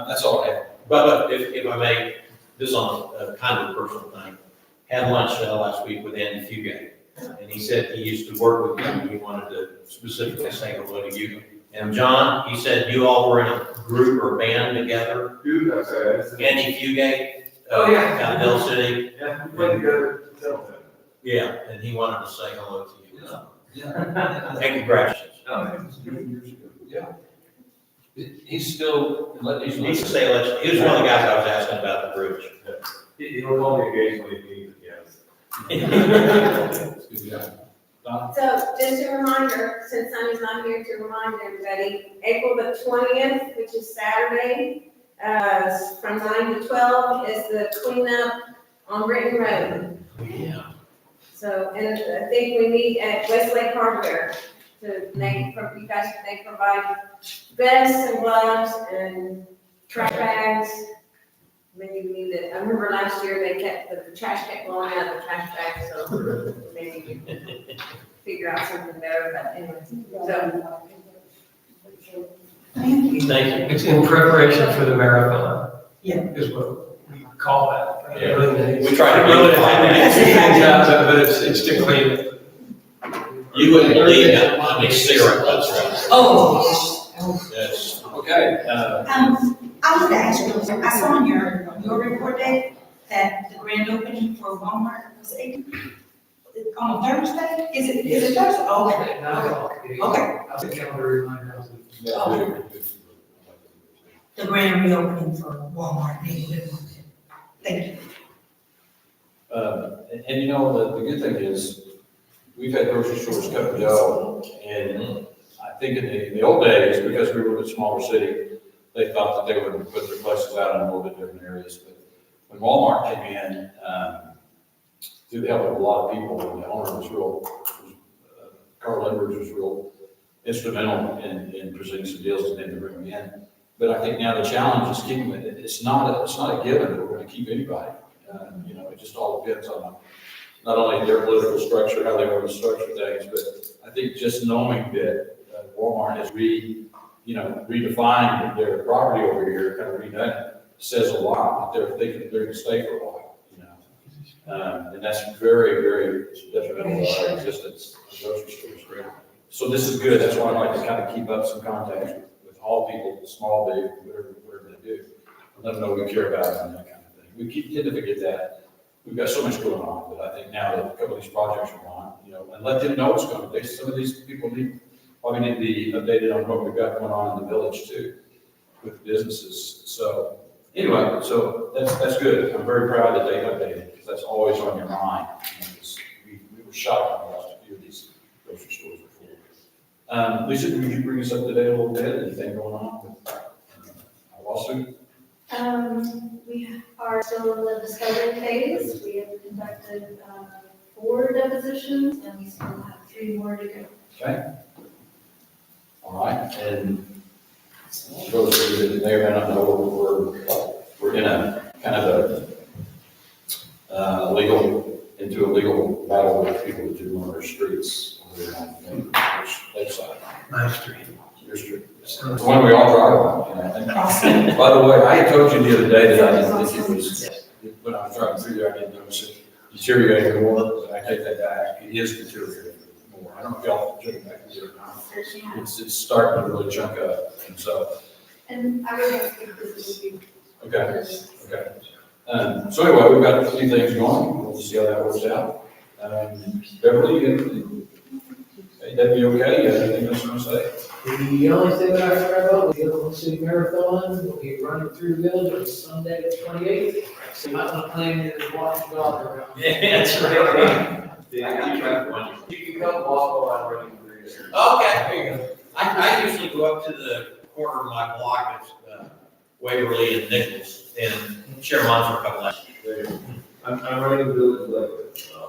That's all I have. But if I may, this on a kind of personal thing, had lunch last week with Andy Fugate, and he said he used to work with you, and he wanted to specifically say hello to you. And John, he said you all were in a group or band together. Andy Fugate. Down in Hill City. Yeah, we played together. Yeah, and he wanted to say hello to you. Yeah. And congratulations. Yeah. He's still, He needs to say hello. He was one of the guys I was asking about the bridge. He'll call me occasionally if he needs it, yes. Good job. So just a reminder, since Sonny's not here, to remind everybody, April the 20th, which is Saturday, from 9 to 12 is the cleanup on Britton Road. Yeah. So, and I think we meet at Westlake Hardware to they provide vests and gloves and trash bags. Maybe we need it. I remember last year the trash kept blowing out of the trash bag, so maybe we can figure out something better, but anyway. So, Thank you. Thank you. It's in preparation for the marathon. Yeah. Is what we call that. Yeah. Really nice. We try to really nice. but it's to clean it. You wouldn't believe how many cigarette butts are out there. Oh. Yes. Okay. I would ask you, I saw on your report, Dave, that the grand opening for Walmart was on a Thursday? Is it Thursday? Okay. 9 o'clock. Okay. I'll get calendar reminder. The grand reopening for Walmart. Thank you. And you know, the good thing is, we've had grocery stores come and go, and I think in the old days, because we were in a smaller city, they thought that they would put their places out in a little bit different areas. But when Walmart came in, through the help of a lot of people, and the owner was Carl Edwards was real instrumental in presenting some deals and then to bring them in. But I think now the challenge is keeping it. It's not a given that we're going to keep anybody. You know, it just all depends on not only their political structure, how they want to structure things, but I think just knowing that Walmart has redefined their property over here, kind of redone it, says a lot, that they're thinking they're going to stay for a while, you know. And that's very, very detrimental to our existence of grocery stores. So this is good, that's why I like to kind of keep up some contacts with all people, small, big, whatever they do. Let them know we care about them and that kind of thing. We tend to forget that. We've got so much going on, but I think now that a couple of these projects are on, you know, and let them know what's going on. Some of these people probably need to be updated on what we've got going on in the village too, with businesses. So anyway, so that's good. I'm very proud that they updated, because that's always on your mind. You know, we were shocked when we lost a few of these grocery stores before. Lisa, would you bring us up to date a little bit? Anything going on with our lawsuit? We are still in the discovery phase. We have conducted 4 depositions, and we still have 3 more to go. Okay. All right, and those of you that may or may not know, we're in a kind of into a legal battle with people that do on our streets. We're on Lakeside. My street. Your street. The one we all drive on, you know. And by the way, I had told you the other day that I didn't think it was, when I was driving through there, I didn't notice it deteriorating more, but I take that back. It is deteriorating more. I don't know if y'all check it back there or not. It's starting to really chunk up, and so. And I would like to this issue. Okay. So anyway, we've got a few things going. We'll see how that works out. Beverly, that'd be okay? You have anything else you want to say? The only thing that I forgot about was the Oklahoma City Marathon. We'll be running through the village on Sunday the 28th. So you might want to plan to walk the dog around. Yeah, that's right. You can come walk while I'm running through here. Okay, there you go. I usually go up to the corner of my block, it's Waverly and Nichols, and share mine for a couple hours. I'm running the village like.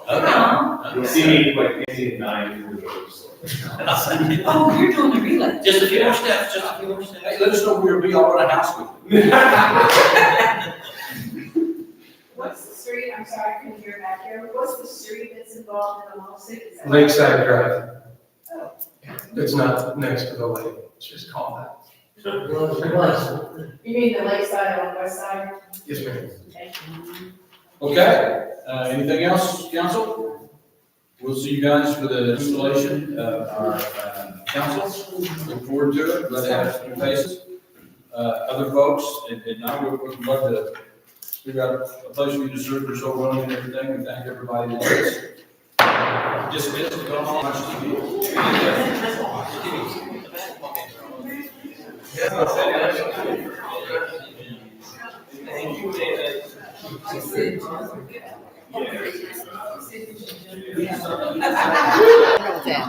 Okay. See me like 9 years old. Oh, you're doing a relay. Just a few more steps, just a few more steps. Hey, let us know where we'll be. I'll run a house with you. What's the street, I'm sorry, I couldn't hear back here, what's the street that's involved in the lawsuit? Is that- Lakeside Drive. Oh. It's not next to the lake, it's just called that. You mean the lakeside on the west side? Yes, ma'am. Okay, anything else, council? We'll see you guys for the installation of our council. Look forward to it, glad to have some faces. Other folks, and now we'd love to, we've got a place for you to serve your soul running and everything. We thank everybody that is. Dismissed, don't all much TV. Thank you, David. Yeah.